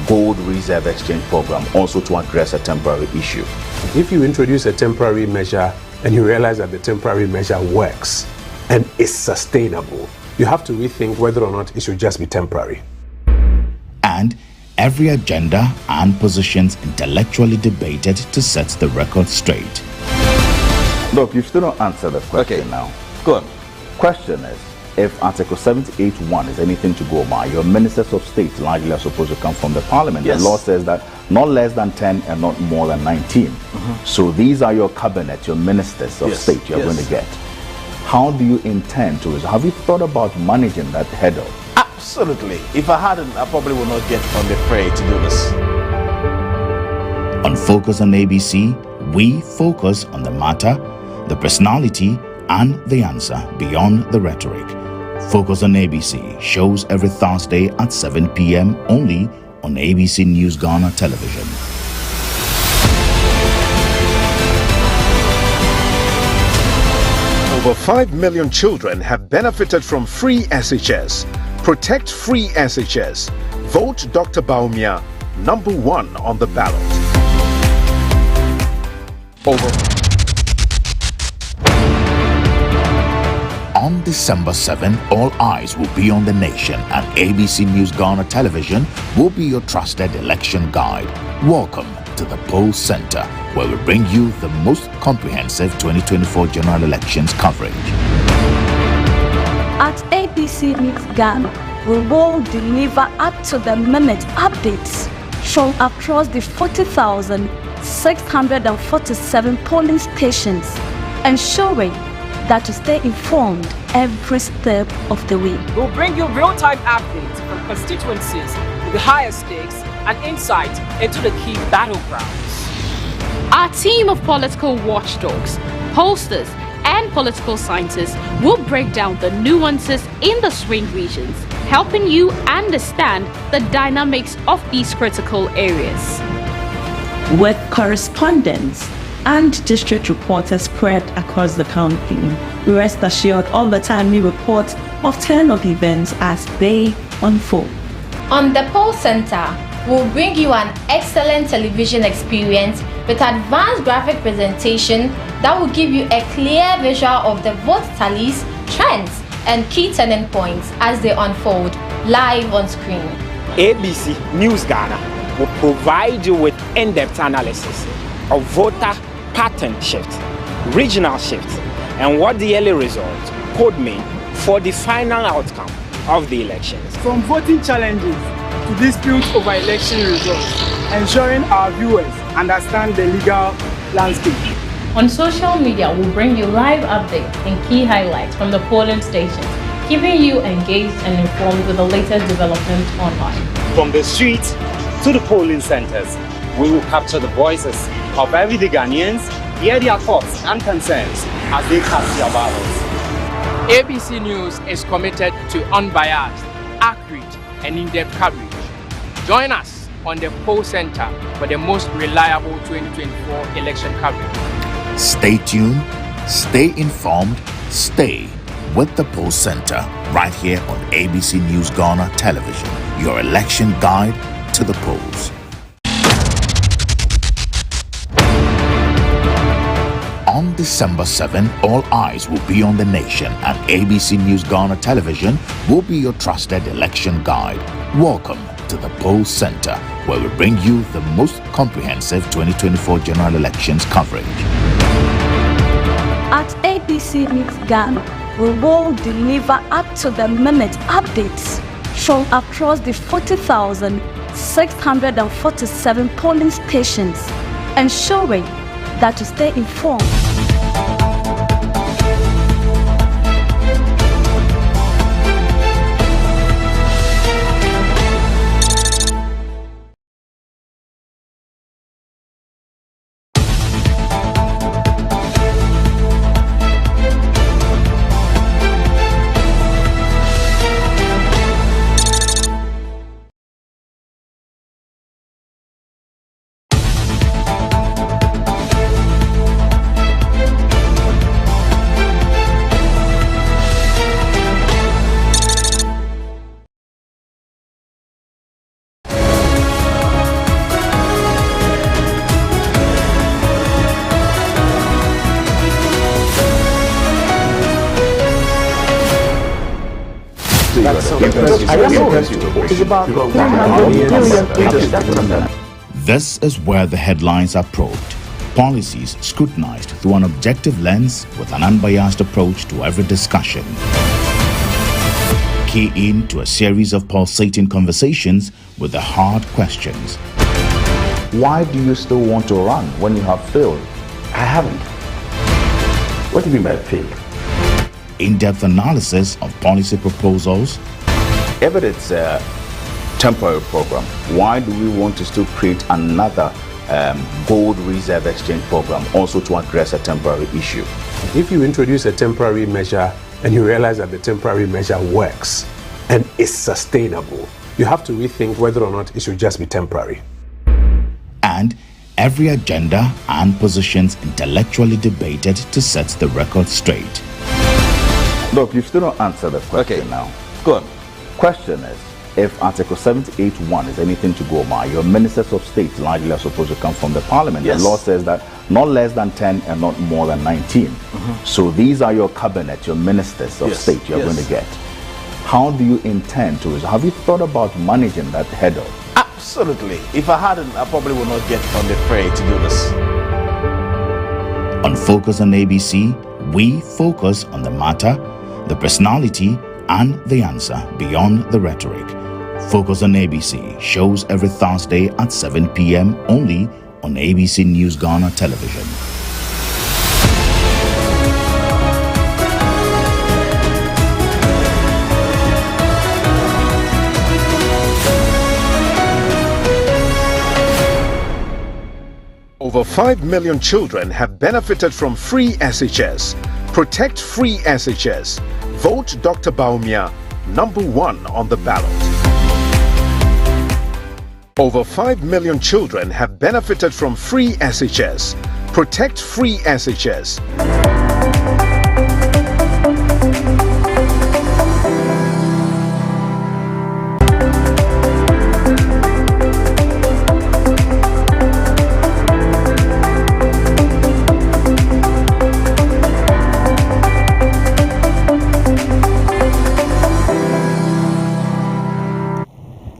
Speaker 18: gold reserve exchange program also to address a temporary issue?
Speaker 20: If you introduce a temporary measure and you realize that the temporary measure works and is sustainable, you have to rethink whether or not it should just be temporary.
Speaker 17: And every agenda and positions intellectually debated to set the record straight.
Speaker 18: Look, you still don't answer the question now. Good. Question is, if Article 78(1) is anything to go by, your ministers of state largely are supposed to come from the parliament.
Speaker 19: Yes.
Speaker 18: The law says that not less than 10 and not more than 19. So these are your cabinet, your ministers of state you're going to get. How do you intend to resolve? Have you thought about managing that hurdle?
Speaker 19: Absolutely. If I hadn't, I probably would not get on the fray to do this.
Speaker 17: On Focus on ABC, we focus on the matter, the personality, and the answer beyond the rhetoric. Focus on ABC shows every Thursday at 7 p.m. only on ABC News Ghana television.
Speaker 21: Over 5 million children have benefited from free SHS. Protect free SHS. Vote Dr. Baumia, #1 on the ballot.
Speaker 17: On December 7, all eyes will be on the nation, and ABC News Ghana television will be your trusted election guide. Welcome to the Poll Center, where we bring you the most comprehensive 2024 general elections coverage.
Speaker 22: At ABC News Ghana, we will deliver up-to-the-minute updates from across the 40,647 polling stations, ensuring that you stay informed every step of the way.
Speaker 23: We'll bring you real-time updates from constituencies with the highest stakes and insight into the key battlegrounds.
Speaker 24: Our team of political watchdogs, pollsters, and political scientists will break down the nuances in the swing regions, helping you understand the dynamics of these critical areas.
Speaker 25: With correspondents and district reporters spread across the country, rest assured all the time we report of turn of events as they unfold.
Speaker 26: On the Poll Center, we'll bring you an excellent television experience with advanced graphic presentation that will give you a clear visual of the vote tallies, trends, and key turning points as they unfold live on screen.
Speaker 27: ABC News Ghana will provide you with in-depth analysis of voter
Speaker 2: pattern shift, regional shift, and what the early results could mean for the final outcome of the elections.
Speaker 3: From voting challenges to disputes over election results, ensuring our viewers understand the legal landscape.
Speaker 26: On social media, we'll bring you live updates and key highlights from the polling stations, keeping you engaged and informed with the latest developments online.
Speaker 4: From the streets to the polling centers, we will capture the voices of everyday Ghanaians, hear their thoughts and concerns as they cast their ballots.
Speaker 23: ABC News is committed to unbiased, accurate, and in-depth coverage. Join us on the Poll Center for the most reliable 2024 election coverage.
Speaker 17: Stay tuned, stay informed, stay with the Poll Center right here on ABC News Ghana Television, your election guide to the polls. On December 7, all eyes will be on the nation, and ABC News Ghana Television will be your trusted election guide. Welcome to the Poll Center, where we bring you the most comprehensive 2024 general elections coverage.
Speaker 22: At ABC News Ghana, we will deliver up-to-the-minute updates from across the 40,647 polling stations, ensuring that to stay informed.
Speaker 17: This is where the headlines are probed, policies scrutinized through an objective lens with an unbiased approach to every discussion. Key in to a series of pulsating conversations with the hard questions.
Speaker 18: Why do you still want to run when you have failed?
Speaker 19: I haven't. What do you mean by failed?
Speaker 17: In-depth analysis of policy proposals.
Speaker 18: If it is a temporary program, why do we want to still create another gold reserve exchange program also to address a temporary issue?
Speaker 20: If you introduce a temporary measure and you realize that the temporary measure works and is sustainable, you have to rethink whether or not it should just be temporary.
Speaker 17: And every agenda and positions intellectually debated to set the record straight.
Speaker 18: Look, you still don't answer the question now.
Speaker 19: Go on.
Speaker 18: Question is, if Article 78(1) is anything to go by, your ministers of state largely are supposed to come from the parliament.
Speaker 19: Yes.
Speaker 18: The law says that not less than 10 and not more than 19. So these are your cabinet, your ministers of state you're going to get. How do you intend to? Have you thought about managing that hurdle?
Speaker 19: Absolutely. If I hadn't, I probably would not get on the fray to do this.
Speaker 17: On Focus on ABC, we focus on the matter, the personality, and the answer beyond the rhetoric. Focus on ABC shows every Thursday at 7 p.m. only on ABC News Ghana Television.
Speaker 21: Over 5 million children have benefited from free SHS. Protect free SHS. Vote Dr. Baumia, #1 on the ballot. Over 5 million children have benefited from free SHS. Protect free SHS.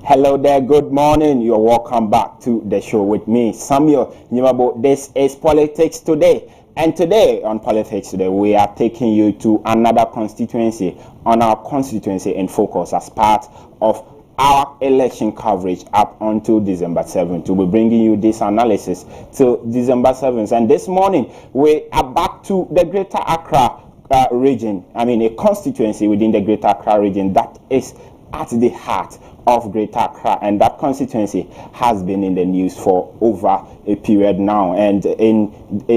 Speaker 1: Hello,
Speaker 5: there, good morning. You're welcome back to the show with me, Samuel Nyimabo. This is Politics Today. And today on Politics Today, we are taking you to another constituency on our constituency in focus as part of our election coverage up until December 7th. We'll be bringing you this analysis till December 7th. And this morning, we are back to the Greater Accra region. A constituency within the Greater Accra region that is at the heart of Greater Accra, and that constituency has been in the news for over a period now. And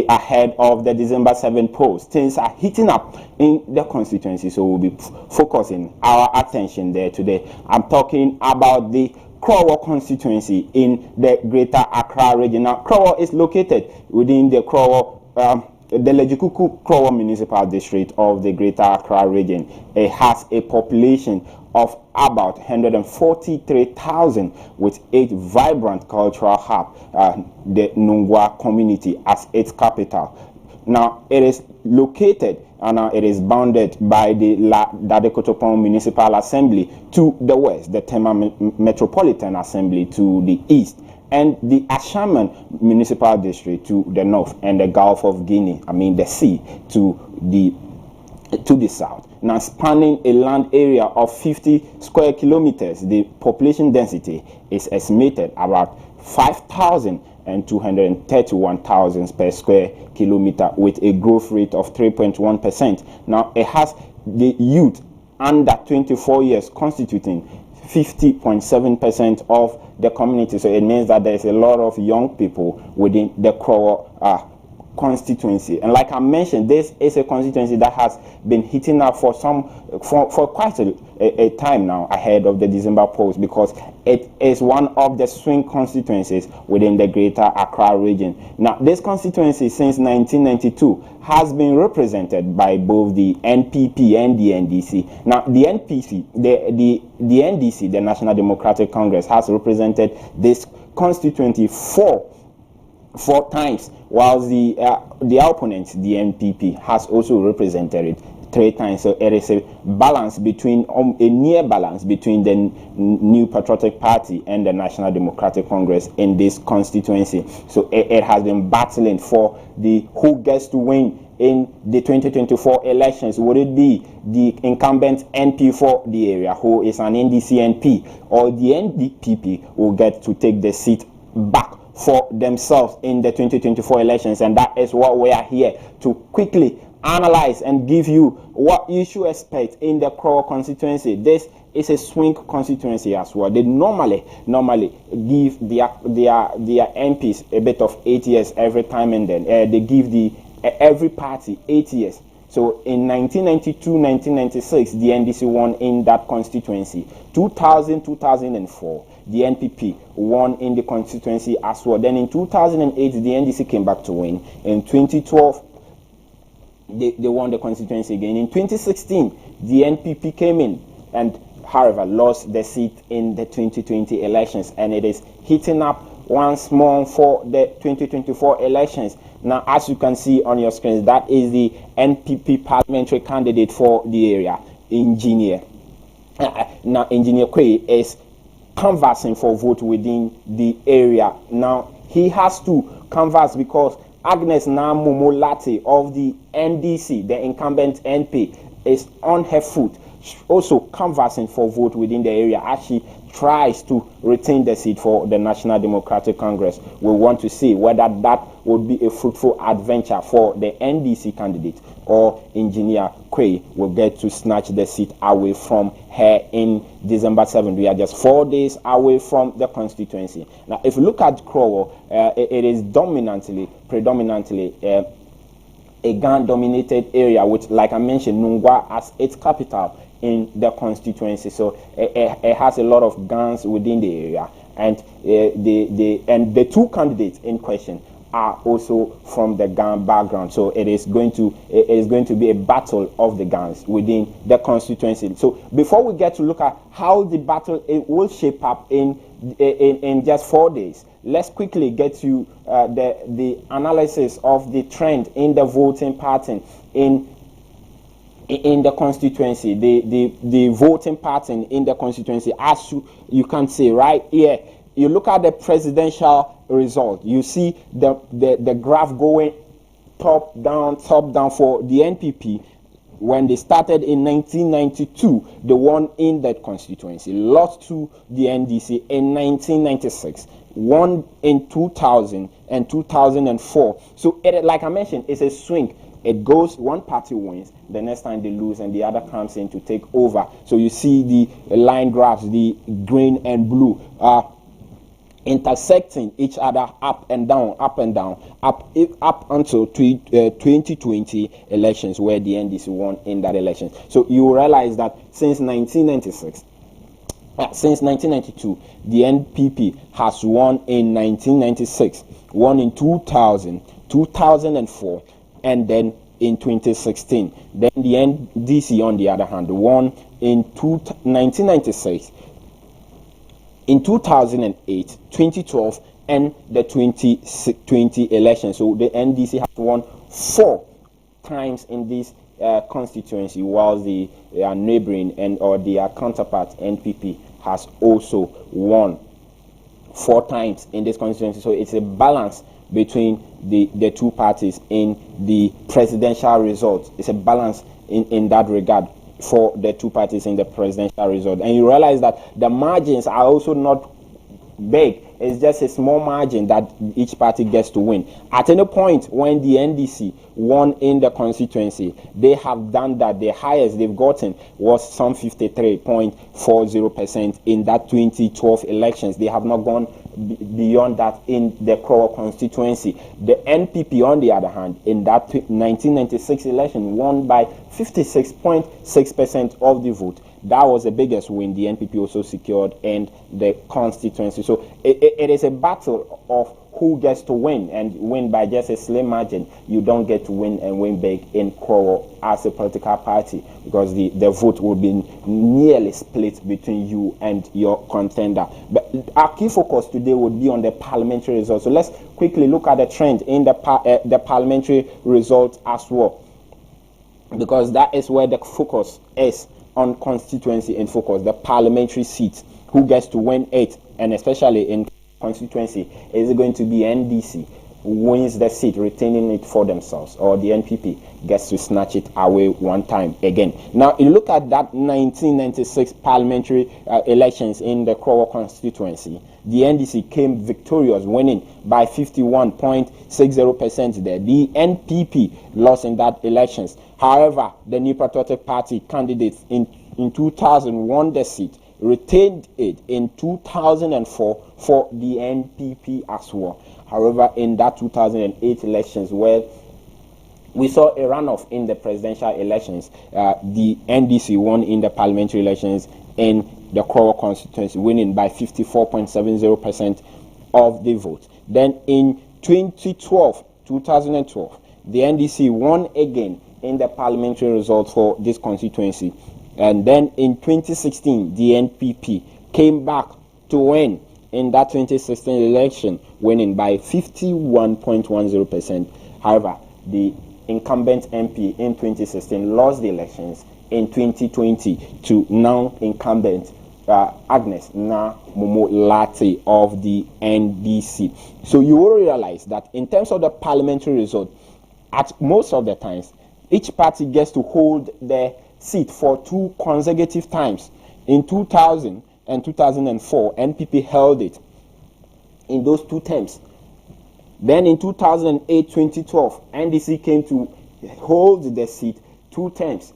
Speaker 5: ahead of the December 7th polls, things are heating up in the constituency, so we'll be focusing our attention there today. I'm talking about the Krowo constituency in the Greater Accra region. Now, Krowo is located within the Krowo the Lejikuku Krowo Municipal District of the Greater Accra region. It has a population of about 143,000 with 8 vibrant cultural hub, the Nungwa community as its capital. Now, it is located and it is bounded by the Dadekotopon Municipal Assembly to the west, the Tema Metropolitan Assembly to the east, and the Ashaman Municipal District to the north, and the Gulf of Guinea, the sea, to the south. Now, spanning a land area of 50 square kilometers, the population density is estimated about 5,231,000 per square kilometer, with a growth rate of 3.1%. Now, it has the youth under 24 years constituting 50.7% of the community. So it means that there's a lot of young people within the Krowo constituency. And like I mentioned, this is a constituency that has been heating up for quite a time now ahead of the December polls, because it is one of the swing constituencies within the Greater Accra region. Now, this constituency since 1992 has been represented by both the NPP and the NDC. Now, the NPC, the NDC, the National Democratic Congress, has represented this constituency four times, while the opponent, the NPP, has also represented it 3 times. So it is a balance between a near balance between the New Patriotic Party and the National Democratic Congress in this constituency. So it has been battling for the who gets to win in the 2024 elections. Would it be the incumbent NP for the area, who is an NDC NP, or the NDPP will get to take the seat back for themselves in the 2024 elections? And that is what we are here to quickly analyze and give you what you should expect in the Krowo constituency. This is a swing constituency as well. They normally give their MPs a bit of 8 years every time, and then they give every party 8 years. So in 1992, 1996, the NDC won in that constituency. 2000, 2004, the NPP won in the constituency as well. Then in 2008, the NDC came back to win. In 2012, they won the constituency again. In 2016, the NPP came in and, however, lost the seat in the 2020 elections. And it is heating up once more for the 2024 elections. Now, as you can see on your screens, that is the NPP parliamentary candidate for the area, Engineer. Now, Engineer Quay is canvassing for vote within the area. Now, he has to canvass because Agnes Namumo Latte of the NDC, the incumbent NP, is on her foot, also canvassing for vote within the area as she tries to retain the seat for the National Democratic Congress. We want to see whether that would be a fruitful adventure for the NDC candidate, or Engineer Quay will get to snatch the seat away from her in December 7th. We are just 4 days away from the constituency. Now, if you look at Krowo, it is predominantly a Gan-dominated area with, like I mentioned, Nungwa as its capital in the constituency. So it has a lot of Gans within the area, and the two candidates in question are also from the Gan background. So it is going to be a battle of the Gans within the constituency. So before we get to look at how the battle will shape up in just 4 days, let's quickly get to the analysis of the trend in the voting pattern in in the constituency, the voting pattern in the constituency, as you can see right here, you look at the presidential result, you see the graph going top down for the NPP. When they started in 1992, they won in that constituency, lost to the NDC in 1996, won in 2000 and 2004. So, like I mentioned, it's a swing. It goes, one party wins, the next time they lose, and the other comes in to take over. So you see the line graphs, the green and blue, intersecting each other up and down, up until 2020 elections, where the NDC won in that election. So you realize that since 1996, since 1992, the NPP has won in 1996, won in 2000, 2004, and then in 2016. Then the NDC, on the other hand, won in 1996, in 2008, 2012, and the 2020 election. So the NDC has won 4 times in this constituency, while the neighboring or their counterpart NPP has also won 4 times in this constituency. So it's a balance between the two parties in the presidential result. It's a balance in that regard for the two parties in the presidential result. And you realize that the margins are also not big. It's just a small margin that each party gets to win. At any point when the NDC won in the constituency, they have done that. The highest they've gotten was some 53.40% in that 2012 elections. They have not gone beyond that in the Krowo constituency. The NPP, on the other hand, in that 1996 election, won by 56.6% of the vote. That was the biggest win the NPP also secured in the constituency. So it is a battle of who gets to win, and win by just a slim margin. You don't get to win and win big in Krowo as a political party, because the vote will be nearly split between you and your contender. But our key focus today would be on the parliamentary results. So let's quickly look at the trend in the parliamentary results as well, because that is where the focus is on constituency in focus, the parliamentary seats, who gets to win it, and especially in constituency, is it going to be NDC wins the seat, retaining it for themselves, or the NPP gets to snatch it away one time again? Now, you look at that 1996 parliamentary elections in the Krowo constituency. The NDC came victorious, winning by 51.60% there. The NPP lost in that elections. However, the New Patriotic Party candidates in 2000 won the seat, retained it in 2004 for the NPP as well. However, in that 2008 elections, where we saw a runoff in the presidential elections, the NDC won in the parliamentary elections in the Krowo constituency, winning by 54.70% of the vote. Then in 2012, the NDC won again in the parliamentary result for this constituency. And then in 2016, the NPP came back to win in that 2016 election, winning by 51.10%. However, the incumbent MP in 2016 lost the elections in 2020 to now incumbent Agnes Namumulati of the NDC. So you will realize that in terms of the parliamentary result, at most of the times, each party gets to hold their seat for 2 consecutive times. In 2000 and 2004, NPP held it in those 2 terms. Then in 2008-2012, NDC came to hold the seat 2 terms.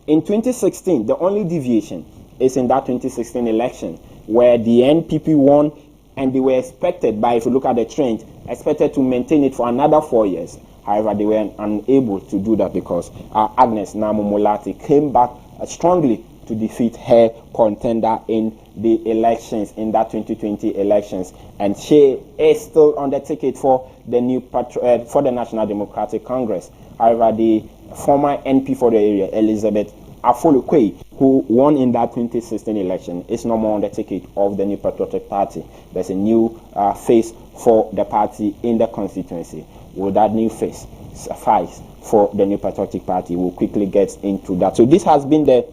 Speaker 5: In 2016, the only deviation is in that 2016 election, where the NPP won, and they were expected, by, if you look at the trend, expected to maintain it for another 4 years. However, they were unable to do that because Agnes Namumulati came back strongly to defeat her contender in the elections, in that 2020 elections, and she is still on the ticket for the for the National Democratic Congress. However, the former NP for the area, Elizabeth Afolukwe, who won in that 2016 election, is no more on the ticket of the New Patriotic Party. There's a new face for the party in the constituency. Will that new face suffice for the New Patriotic Party. We'll quickly get into that. So this has been the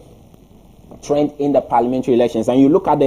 Speaker 5: trend in the parliamentary elections, and you look at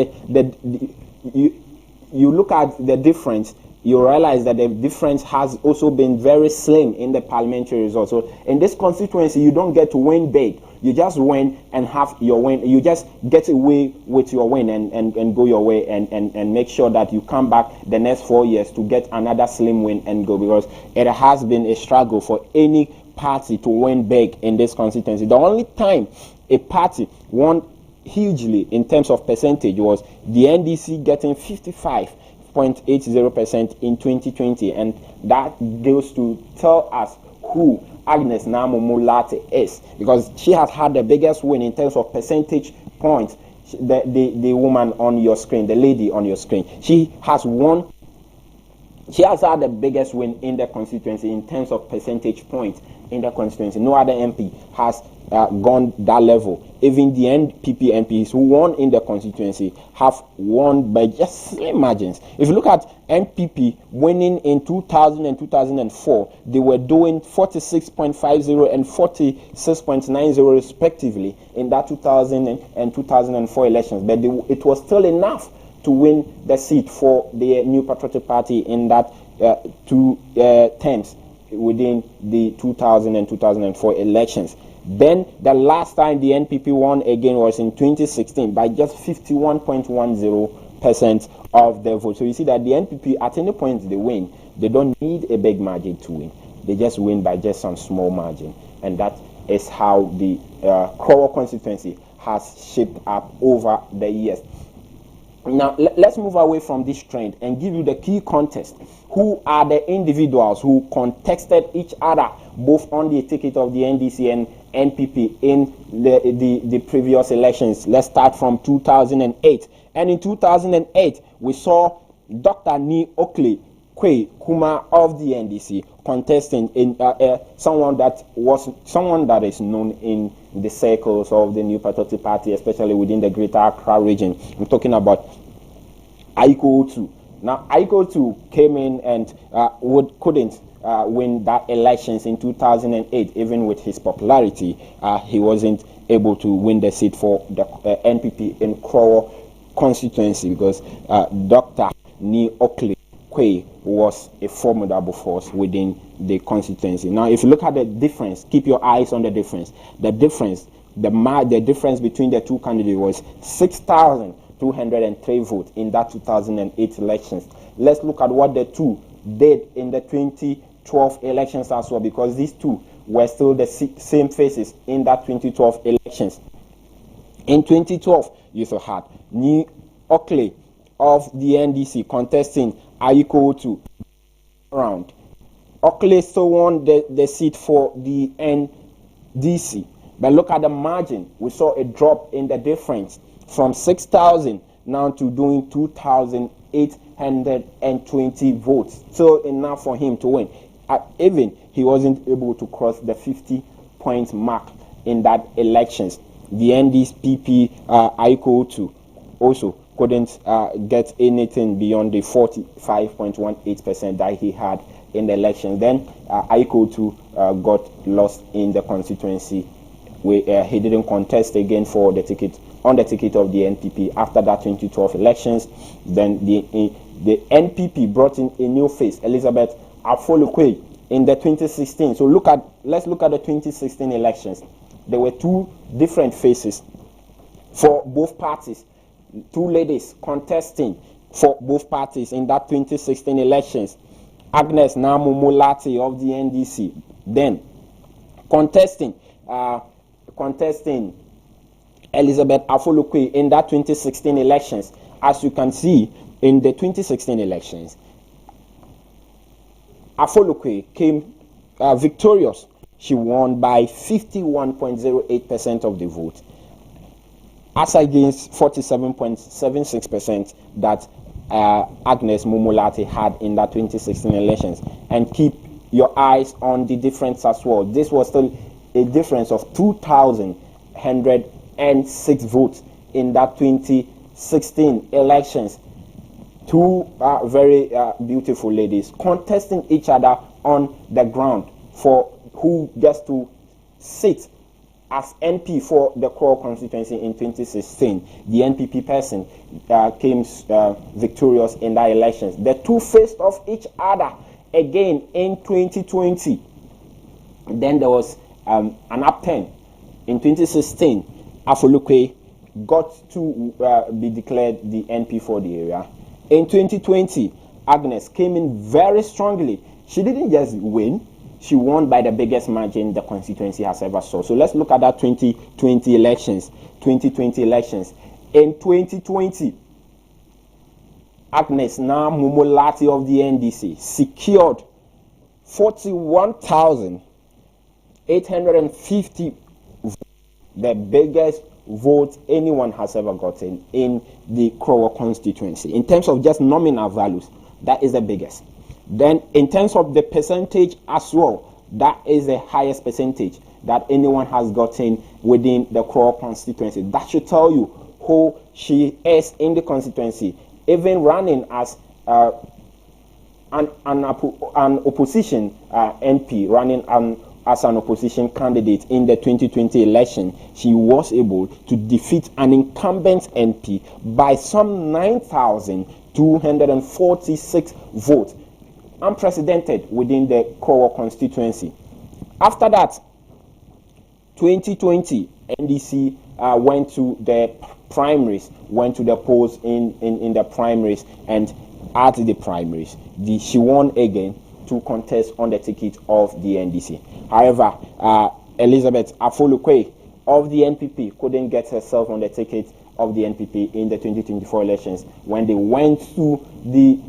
Speaker 5: you look at the difference, you realize that the difference has also been very slim in the parliamentary results. So in this constituency, you don't get to win big. You just win and have your win. You just get away with your win and go your way and make sure that you come back the next 4 years to get another slim win and go, because it has been a struggle for any party to win big in this constituency. The only time a party won hugely in terms of percentage was the NDC getting 55.80% in 2020, and that goes to tell us who Agnes Namu-Moolate is, because she has had the biggest win in terms of percentage points. The woman on your screen, the lady on your screen, she has had the biggest win in the constituency in terms of percentage points in the constituency. No other MP has gone that level. Even the NPP MPs who won in the constituency have won by just slim margins. If you look at NPP winning in 2000 and 2004, they were doing 46.50 and 46.90 respectively in that 2000 and 2004 elections. But it was still enough to win the seat for the New Patriotic Party in that 2 terms within the 2000 and 2004 elections. Then the last time the NPP won again was in 2016 by just 51.10% of the vote. So you see that the NPP, at any point they win, they don't need a big margin to win. They just win by just some small margin. And that is how the Krowo constituency has shaped up over the years. Now, let's move away from this trend and give you the key context. Who are the individuals who contested each other both on the ticket of the NDC and NPP in the previous elections? Let's start from 2008. And in 2008, we saw Dr. Nii Oakley Kuma of the NDC contesting in someone that is known in the circles of the New Patriotic Party, especially within the Greater Accra region. I'm talking about Aiko Otu. Now, Aiko Otu came in and couldn't win that elections in 2008. Even with his popularity, he wasn't able to win the seat for the NPP in Krowo constituency, because Dr. Nii Oakley was a formidable force within the constituency. Now, if you look at the difference, keep your eyes on the difference. The difference between the two candidates was 6,203 votes in that 2008 elections. Let's look at what the two did in the 2012 elections as well, because these two were still the same faces in that 2012 elections. In 2012, you also had Nii Oakley of the NDC contesting Aiko Otu round. Oakley still won the seat for the NDC. But look at the margin. We saw a drop in the difference from 6,000 now to doing 2,820 votes. Still enough for him to win. Even he wasn't able to cross the 50-point mark in that elections. The NDP Aiko Otu also couldn't get anything beyond the 45.18% that he had in the election. Then Aiko Otu got lost in the constituency. He didn't contest again for the ticket of the NPP after that 2012 elections. Then the NPP brought in a new face, Elizabeth Afolokwe, in the 2016. So let's look at the 2016 elections. There were two different faces for both parties. Two ladies contesting for both parties in that 2016 elections. Agnes Namu-Moolate of the NDC, then contesting Elizabeth Afolokwe in that 2016 elections. As you can see, in the 2016 elections, Afolokwe came victorious. She won by 51.08% of the vote, as against 47.76% that Agnes Moolate had in that 2016 elections. And keep your eyes on the difference as well. This was still a difference of 2,106 votes in that 2016 elections. Two very beautiful ladies contesting each other on the ground for who gets to sit as NP for the Krowo constituency in 2016. The NPP person came victorious in that elections. The two faced off each other again in 2020. Then there was an upturn. In 2016, Afolokwe got to be declared the NP for the area. In 2020, Agnes came in very strongly. She didn't just win, she won by the biggest margin the constituency has ever saw. So let's look at that 2020 elections. In 2020, Agnes Mumulati of the NDC secured 41,850 votes, the biggest vote anyone has ever gotten in the Krowo constituency. In terms of just nominal values, that is the biggest. Then in terms of the percentage as well, that is the highest percentage that anyone has gotten within the Krowo constituency. That should tell you who she is in the constituency, even running as an opposition NP, running as an opposition candidate in the 2020 election. She was able to defeat an incumbent NP by some 9,246 votes. Unprecedented within the Krowo constituency. After that, 2020, NDC went to the primaries, went to the polls in the primaries, and at the primaries, she won again to contest on the ticket of the NDC. However, Elizabeth Afolokwe of the NPP couldn't get herself on the ticket of the NPP in the 2024 elections when they went to the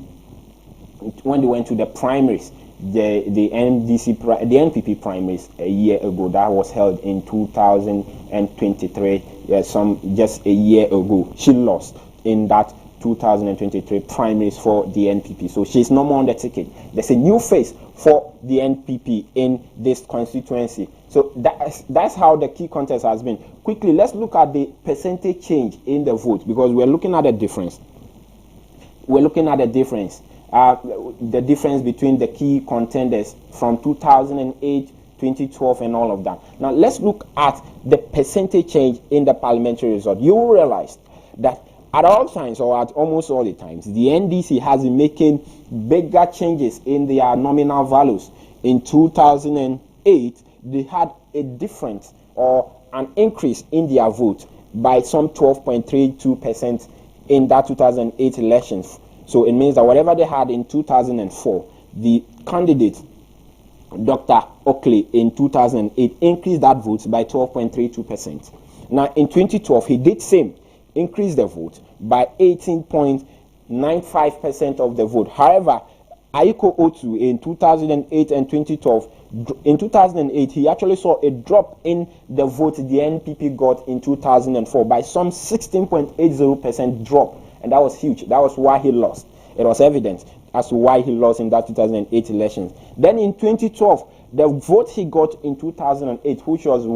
Speaker 5: primaries, the NPP primaries a year ago. That was held in 2023, just a year ago. She lost in that 2023 primaries for the NPP. So she's no more on the ticket. There's a new face for the NPP in this constituency. So that's how the key contest has been. Quickly, let's look at the percentage change in the vote, because we're looking at the difference. The difference between the key contenders from 2008, 2012, and all of that. Now, let's look at the percentage change in the parliamentary result. You will realize that at all times, or at almost all the times, the NDC has been making bigger changes in their nominal values. In 2008, they had a difference or an increase in their vote by some 12.32% in that 2008 elections. So it means that whatever they had in 2004, the candidate, Dr. Oakley, in 2008, increased that vote by 12.32%. Now, in 2012, he did same, increased the vote by 18.95% of the vote. However, Aiko Otu in 2008 and 2012, in 2008, he actually saw a drop in the vote the NPP got in 2004 by some 16.80% drop. And that was huge. That was why he lost. It was evident as to why he lost in that 2008 elections. Then in 2012, the vote he got in 2008, which was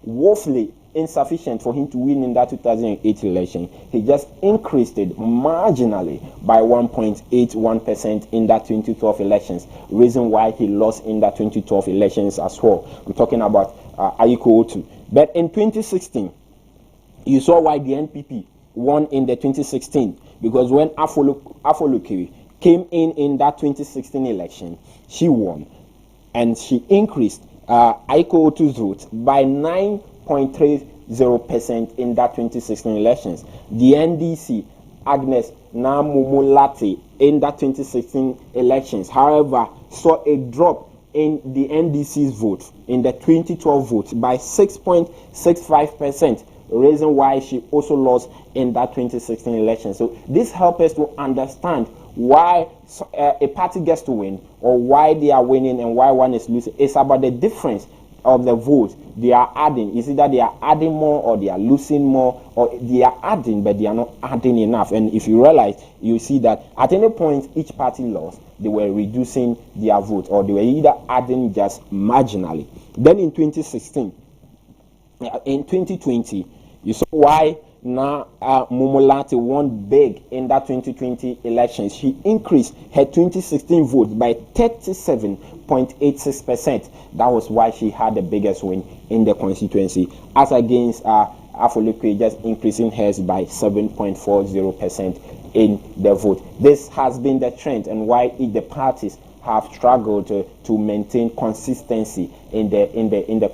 Speaker 5: woefully insufficient for him to win in that 2008 election, he just increased it marginally by 1.81% in that 2012 elections. Reason why he lost in that 2012 elections as well. I'm talking about Aiko Otu. But in 2016, you saw why the NPP won in the 2016, because when Afolokwe came in that 2016 election, she won, and she increased Aiko Otu's vote by 9.30% in that 2016 elections. The NDC, Agnes Namumulati, in that 2016 elections, however, saw a drop in the NDC's vote, in the 2012 vote, by 6.65%. Reason why she also lost in that 2016 election. So this helps us to understand why a party gets to win, or why they are winning and why one is losing. It's about the difference of the vote they are adding. It's either they are adding more or they are losing more, or they are adding but they are not adding enough. And if you realize, you see that at any point each party lost, they were reducing their vote, or they were either adding just marginally. Then in 2016, in 2020, you saw why now Momolati won big in that 2020 election. She increased her 2016 vote by 37.86%. That was why she had the biggest win in the constituency, as against Afolukwe just increasing hers by 7.40% in the vote. This has been the trend, and why the parties have struggled to maintain consistency in the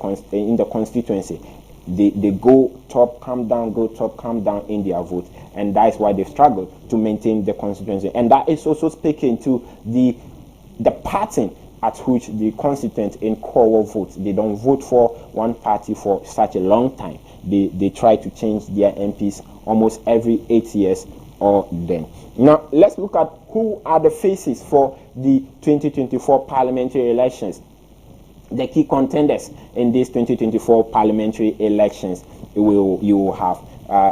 Speaker 5: constituency. They go top, come down, go top, come down in their vote, and that is why they struggle to maintain the constituency. And that is also speaking to the pattern at which the constituents in Krowo vote. They don't vote for one party for such a long time. They try to change their MPs almost every 8 years or then. Now, let's look at who are the faces for the 2024 parliamentary elections. The key contenders in these 2024 parliamentary elections. You will have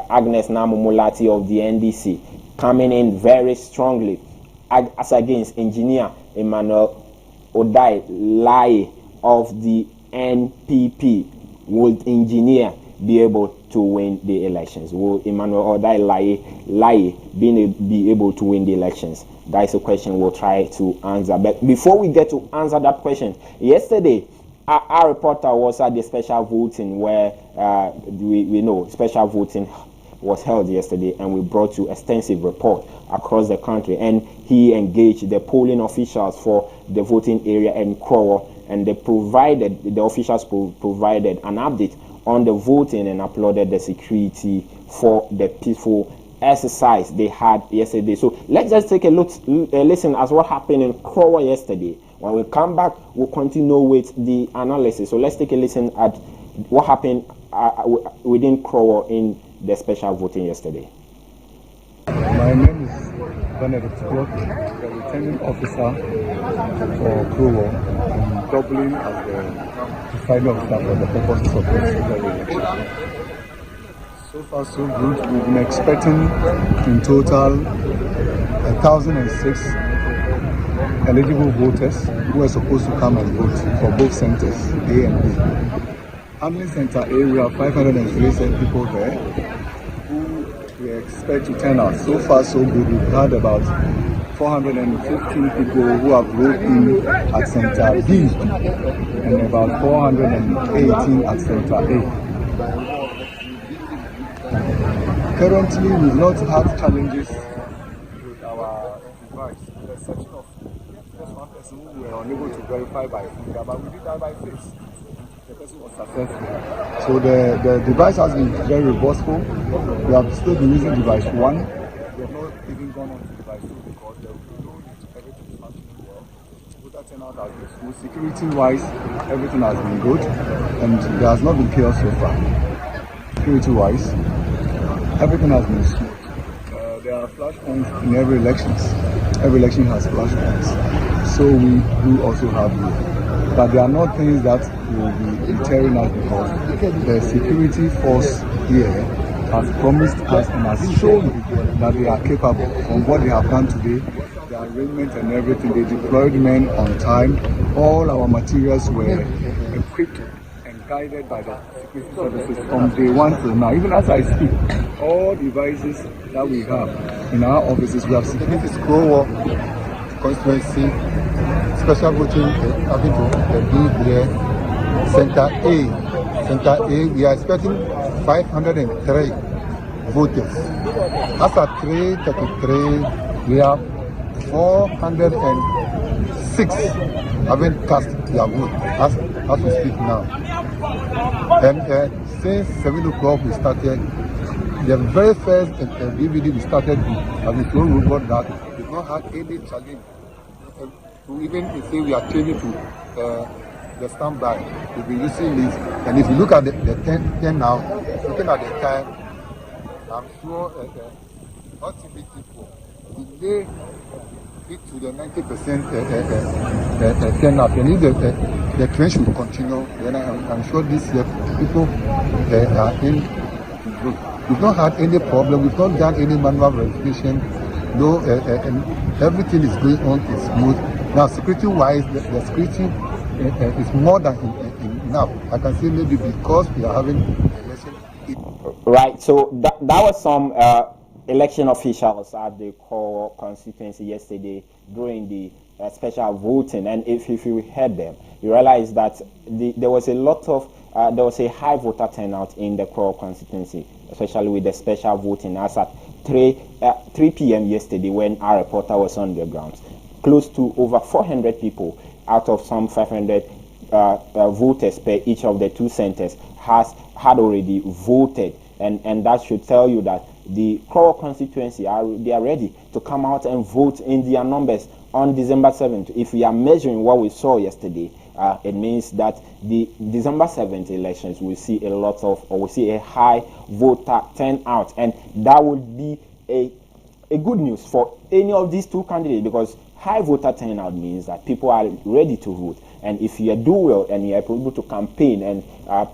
Speaker 5: Agnes Namumulati of the NDC coming in very strongly, as against Engineer Emmanuel Odai Lai of the NPP. Will Engineer be able to win the elections? Will Emmanuel Odai Lai be able to win the elections? That is a question we'll try to answer. But before we get to answer that question, yesterday, our reporter was at the special voting where we know special voting was held yesterday, and we brought you extensive report across the country. And he engaged the polling officials for the voting area in Krowo, and the officials provided an update on the voting and applauded the security for the peaceful exercise they had yesterday. So let's just take a listen as what happened in Krowo yesterday. When we come back, we'll continue with the analysis. So let's take a listen at what happened within Krowo in the special voting yesterday.
Speaker 6: My name is Benedict Clark, the returning officer for Krowo, and doubling as the presiding officer for the purposes of this election. So far, so good. We've been expecting in total 1,006 eligible voters who are supposed to come and vote for both centers, A and B. Hamlin Center A, we have 503 people there who we expect to turn out. So far, so good. We've had about 415 people who have voted in at Center B and about 418 at Center A. Currently, we've not had challenges with our device, with the exception of just one person who were unable to verify by finger, but we did that by face. The person was successful. So the device has been very robustful. We have still been using device 1. We have not even gone on to device 2 because there will be no need to everything is functioning well. Voter turnout has been smooth. Security-wise, everything has been good, and there has not been chaos so far. Security-wise, everything has been smooth. There are flash points in every election. Every election has flash points. So we do also have you. But there are not things that will be deterring us because the security force here has promised us and has shown that they are capable. From what they have done today, the arrangement and everything, they deployed men on time. All our materials were equipped and guided by the security services from day one till now. Even as I speak, all devices that we have in our offices, we have security Krowo constituency, special voting having to be here. Center A, we are expecting 503 voters. As at 333, we have 406 having cast their vote as we speak now. And since 7 o'clock we started, the very first DVD we started with, and we told robot that we did not have any challenge. To even say we are changing to the standby, we'll be using this. And if you look at the 10 now, looking at the time, I'm sure ultimately people delay it to the 90% turnout. And if the trend should continue, then I'm sure this year people are in. We've not had any problem. We've not done any manual verification. No, and everything is going on smooth. Now, security-wise, the security is more than enough. I can say maybe because we are having election,
Speaker 5: Right. So that was some election officials at the core constituency yesterday during the special voting, and if you heard them, you realize that there was a high voter turnout in the core constituency, especially with the special voting. As at 3 p.m. yesterday, when our reporter was on the grounds, close to over 400 people out of some 500 voters per each of the two centers had already voted, and that should tell you that the core constituency they are ready to come out and vote in their numbers on December 7th. If we are measuring what we saw yesterday, it means that the December 7th elections will see a high voter turnout, and that would be a good news for any of these two candidates, because high voter turnout means that people are ready to vote. And if you do well and you are able to campaign and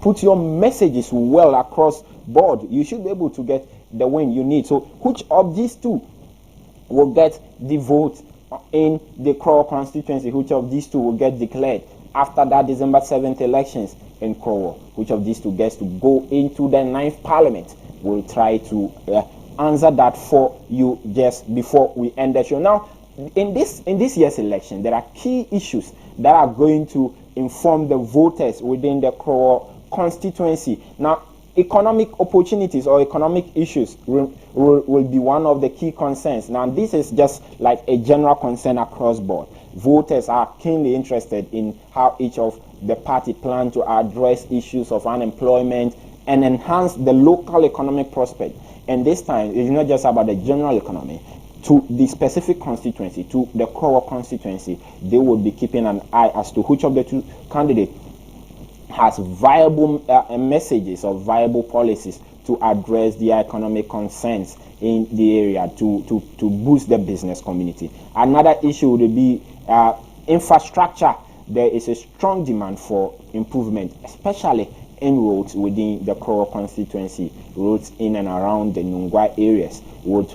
Speaker 5: put your messages well across board, you should be able to get the win you need. So which of these two will get the vote in the Krowo constituency? Which of these two will get declared after that December 7th elections in Krowo? Which of these two gets to go into the 9th parliament? We'll try to answer that for you just before we end the show. Now, in this year's election, there are key issues that are going to inform the voters within the Krowo constituency. Now, economic opportunities or economic issues will be one of the key concerns. Now, this is just like a general concern across board. Voters are keenly interested in how each of the party plan to address issues of unemployment and enhance the local economic prospect. And this time, it's not just about the general economy. To the specific constituency, to the Krowo constituency, they will be keeping an eye as to which of the two candidates has viable messages or viable policies to address the economic concerns in the area to boost the business community. Another issue would be infrastructure. There is a strong demand for improvement, especially in roads within the Krowo constituency. Roads in and around the Nungwa areas will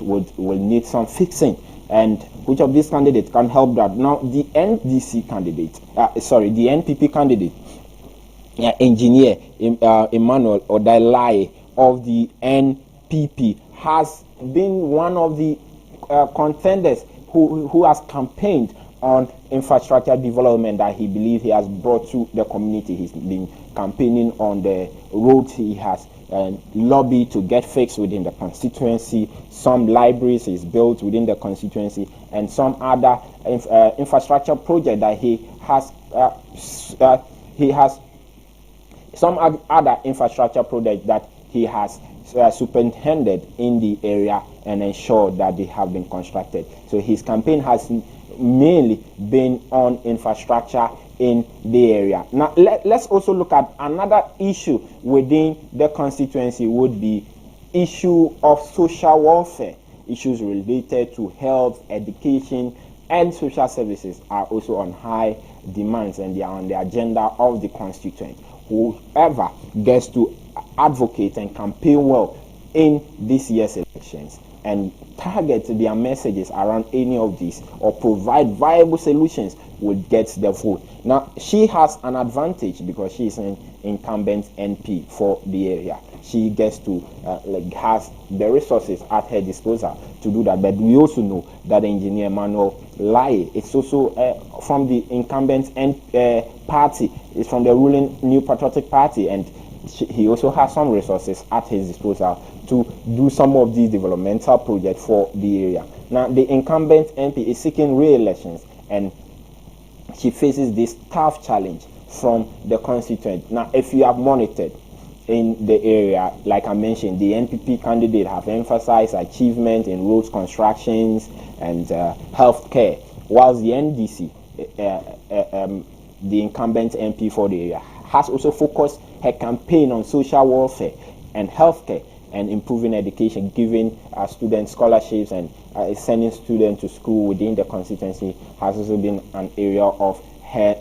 Speaker 5: need some fixing, and which of these candidates can help that? Now, the NPP candidate, engineer Emmanuel Odailaye of the NPP, has been one of the contenders who has campaigned on infrastructure development that he believes he has brought to the community. He's been campaigning on the roads he has lobbied to get fixed within the constituency. Some libraries is built within the constituency, and some other infrastructure project that he has some other infrastructure project that he has superintended in the area and ensured that they have been constructed. So his campaign has mainly been on infrastructure in the area. Now, let's also look at another issue within the constituency. Would be issue of social welfare. Issues related to health, education, and social services are also on high demands, and they are on the agenda of the constituent. Whoever gets to advocate and campaign well in this year's elections and target their messages around any of these or provide viable solutions would get the vote. Now, she has an advantage because she is an incumbent MP for the area. She gets to has the resources at her disposal to do that. But we also know that Engineer Emmanuel Odailaye is also from the incumbent party. It's from the ruling New Patriotic Party, and he also has some resources at his disposal to do some of these developmental projects for the area. Now, the incumbent MP is seeking re-elections, and she faces this tough challenge from the constituent. Now, if you have monitored in the area, like I mentioned, the NPP candidate have emphasized achievement in roads constructions and health care, whilst the NDC, the incumbent MP for the area, has also focused her campaign on social welfare and healthcare and improving education, giving students scholarships and sending students to school within the constituency has also been an area of her,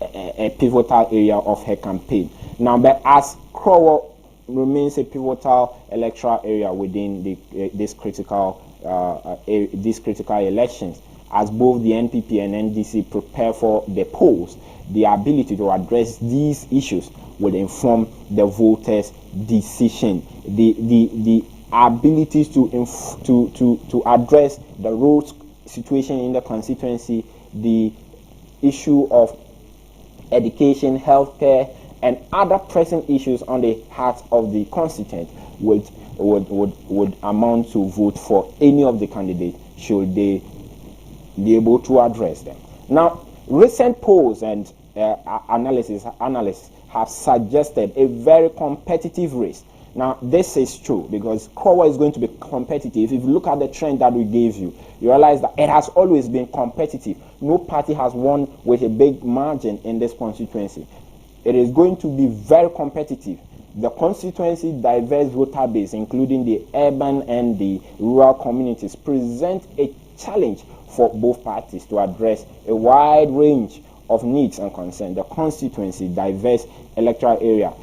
Speaker 5: a pivotal area of her campaign. Now, but as Krowo remains a pivotal electoral area within these critical elections, as both the NPP and NDC prepare for the polls, the ability to address these issues will inform the voters' decision. The abilities to address the road situation in the constituency, the issue of education, healthcare, and other pressing issues on the heart of the constituent would amount to vote for any of the candidates should they be able to address them. Now, recent polls and analysts have suggested a very competitive race. Now, this is true because Krowa is going to be competitive. If you look at the trend that we gave you, you realize that it has always been competitive. No party has won with a big margin in this constituency. It is going to be very competitive. The constituency diverse voter base, including the urban and the rural communities, present a challenge for both parties to address a wide range of needs and concerns. The constituency diverse electoral area,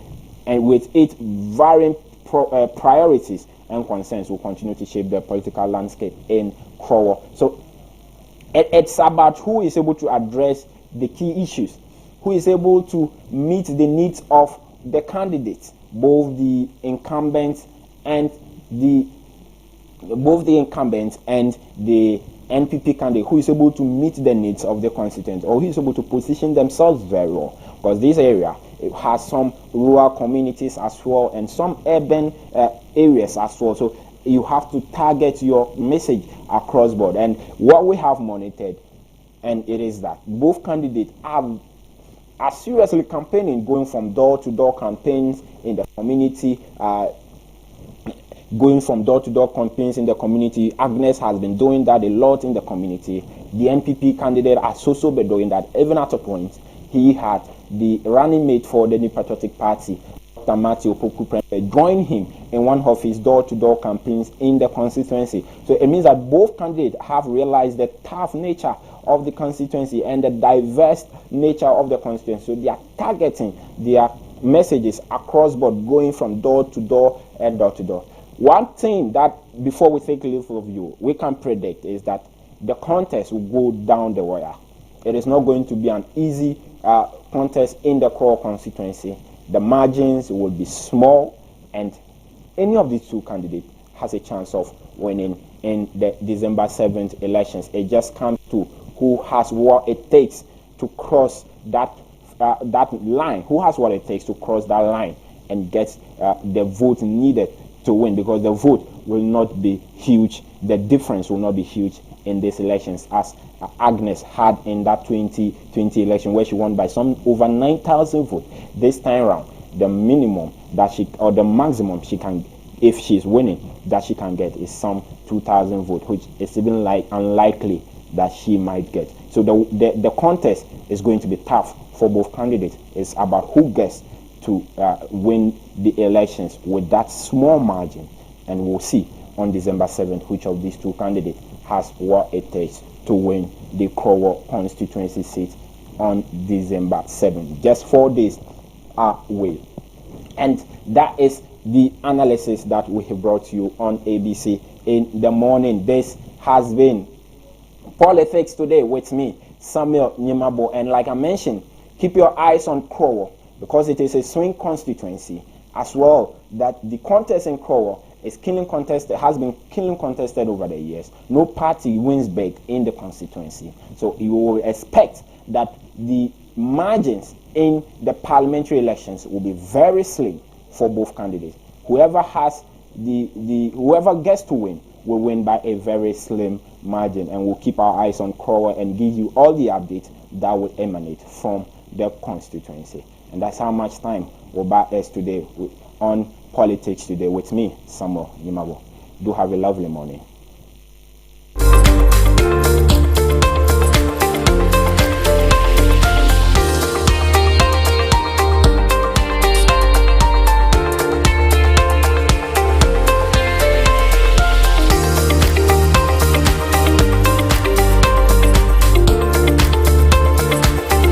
Speaker 5: and with its varying priorities and concerns, will continue to shape the political landscape in Krowa. So it's about who is able to address the key issues, who is able to meet the needs of the candidates, both the incumbents and the NPP candidate, who is able to meet the needs of the constituents, or who is able to position themselves very well. Because this area, it has some rural communities as well and some urban areas as well. So you have to target your message across board. And what we have monitored, and it is that both candidates are seriously campaigning, going from door-to-door campaigns in the community, Agnes has been doing that a lot in the community. The NPP candidate has also been doing that. Even at a point, he had the running mate for the New Patriotic Party, Dr. Matthew Opoku, join him in one of his door-to-door campaigns in the constituency. So it means that both candidates have realized the tough nature of the constituency and the diverse nature of the constituency. So they are targeting their messages across board, going from door to door and door to door. One thing that, before we take a leave of you, we can predict is that the contest will go down the wire. It is not going to be an easy contest in the Krowa constituency. The margins will be small, and any of these two candidates has a chance of winning in the December 7th elections. It just comes to who has what it takes to cross that line, who has what it takes to cross that line and get the vote needed to win, because the vote will not be huge, the difference will not be huge in these elections as Agnes had in that 2020 election, where she won by some over 9,000 votes. This time around, the minimum that she, or the maximum she can, if she's winning, that she can get is some 2,000 votes, which is even unlikely that she might get. So the contest is going to be tough for both candidates. It's about who gets to win the elections with that small margin, and we'll see on December 7th which of these two candidates has what it takes to win the Krowa constituency seat on December 7th. Just 4 days away. And that is the analysis that we have brought you on ABC in the morning. This has been Politics Today with me, Samuel Nyimabo. And like I mentioned, keep your eyes on Krowa, because it is a swing constituency as well, that the contest in Krowa is has been killing contested over the years. No party wins big in the constituency. So you will expect that the margins in the parliamentary elections will be very slim for both candidates. Whoever has whoever gets to win will win by a very slim margin, and we'll keep our eyes on Krowa and give you all the updates that will emanate from the constituency. And that's how much time we'll buy us today on Politics Today with me, Samuel Nyimabo. Do have a lovely morning.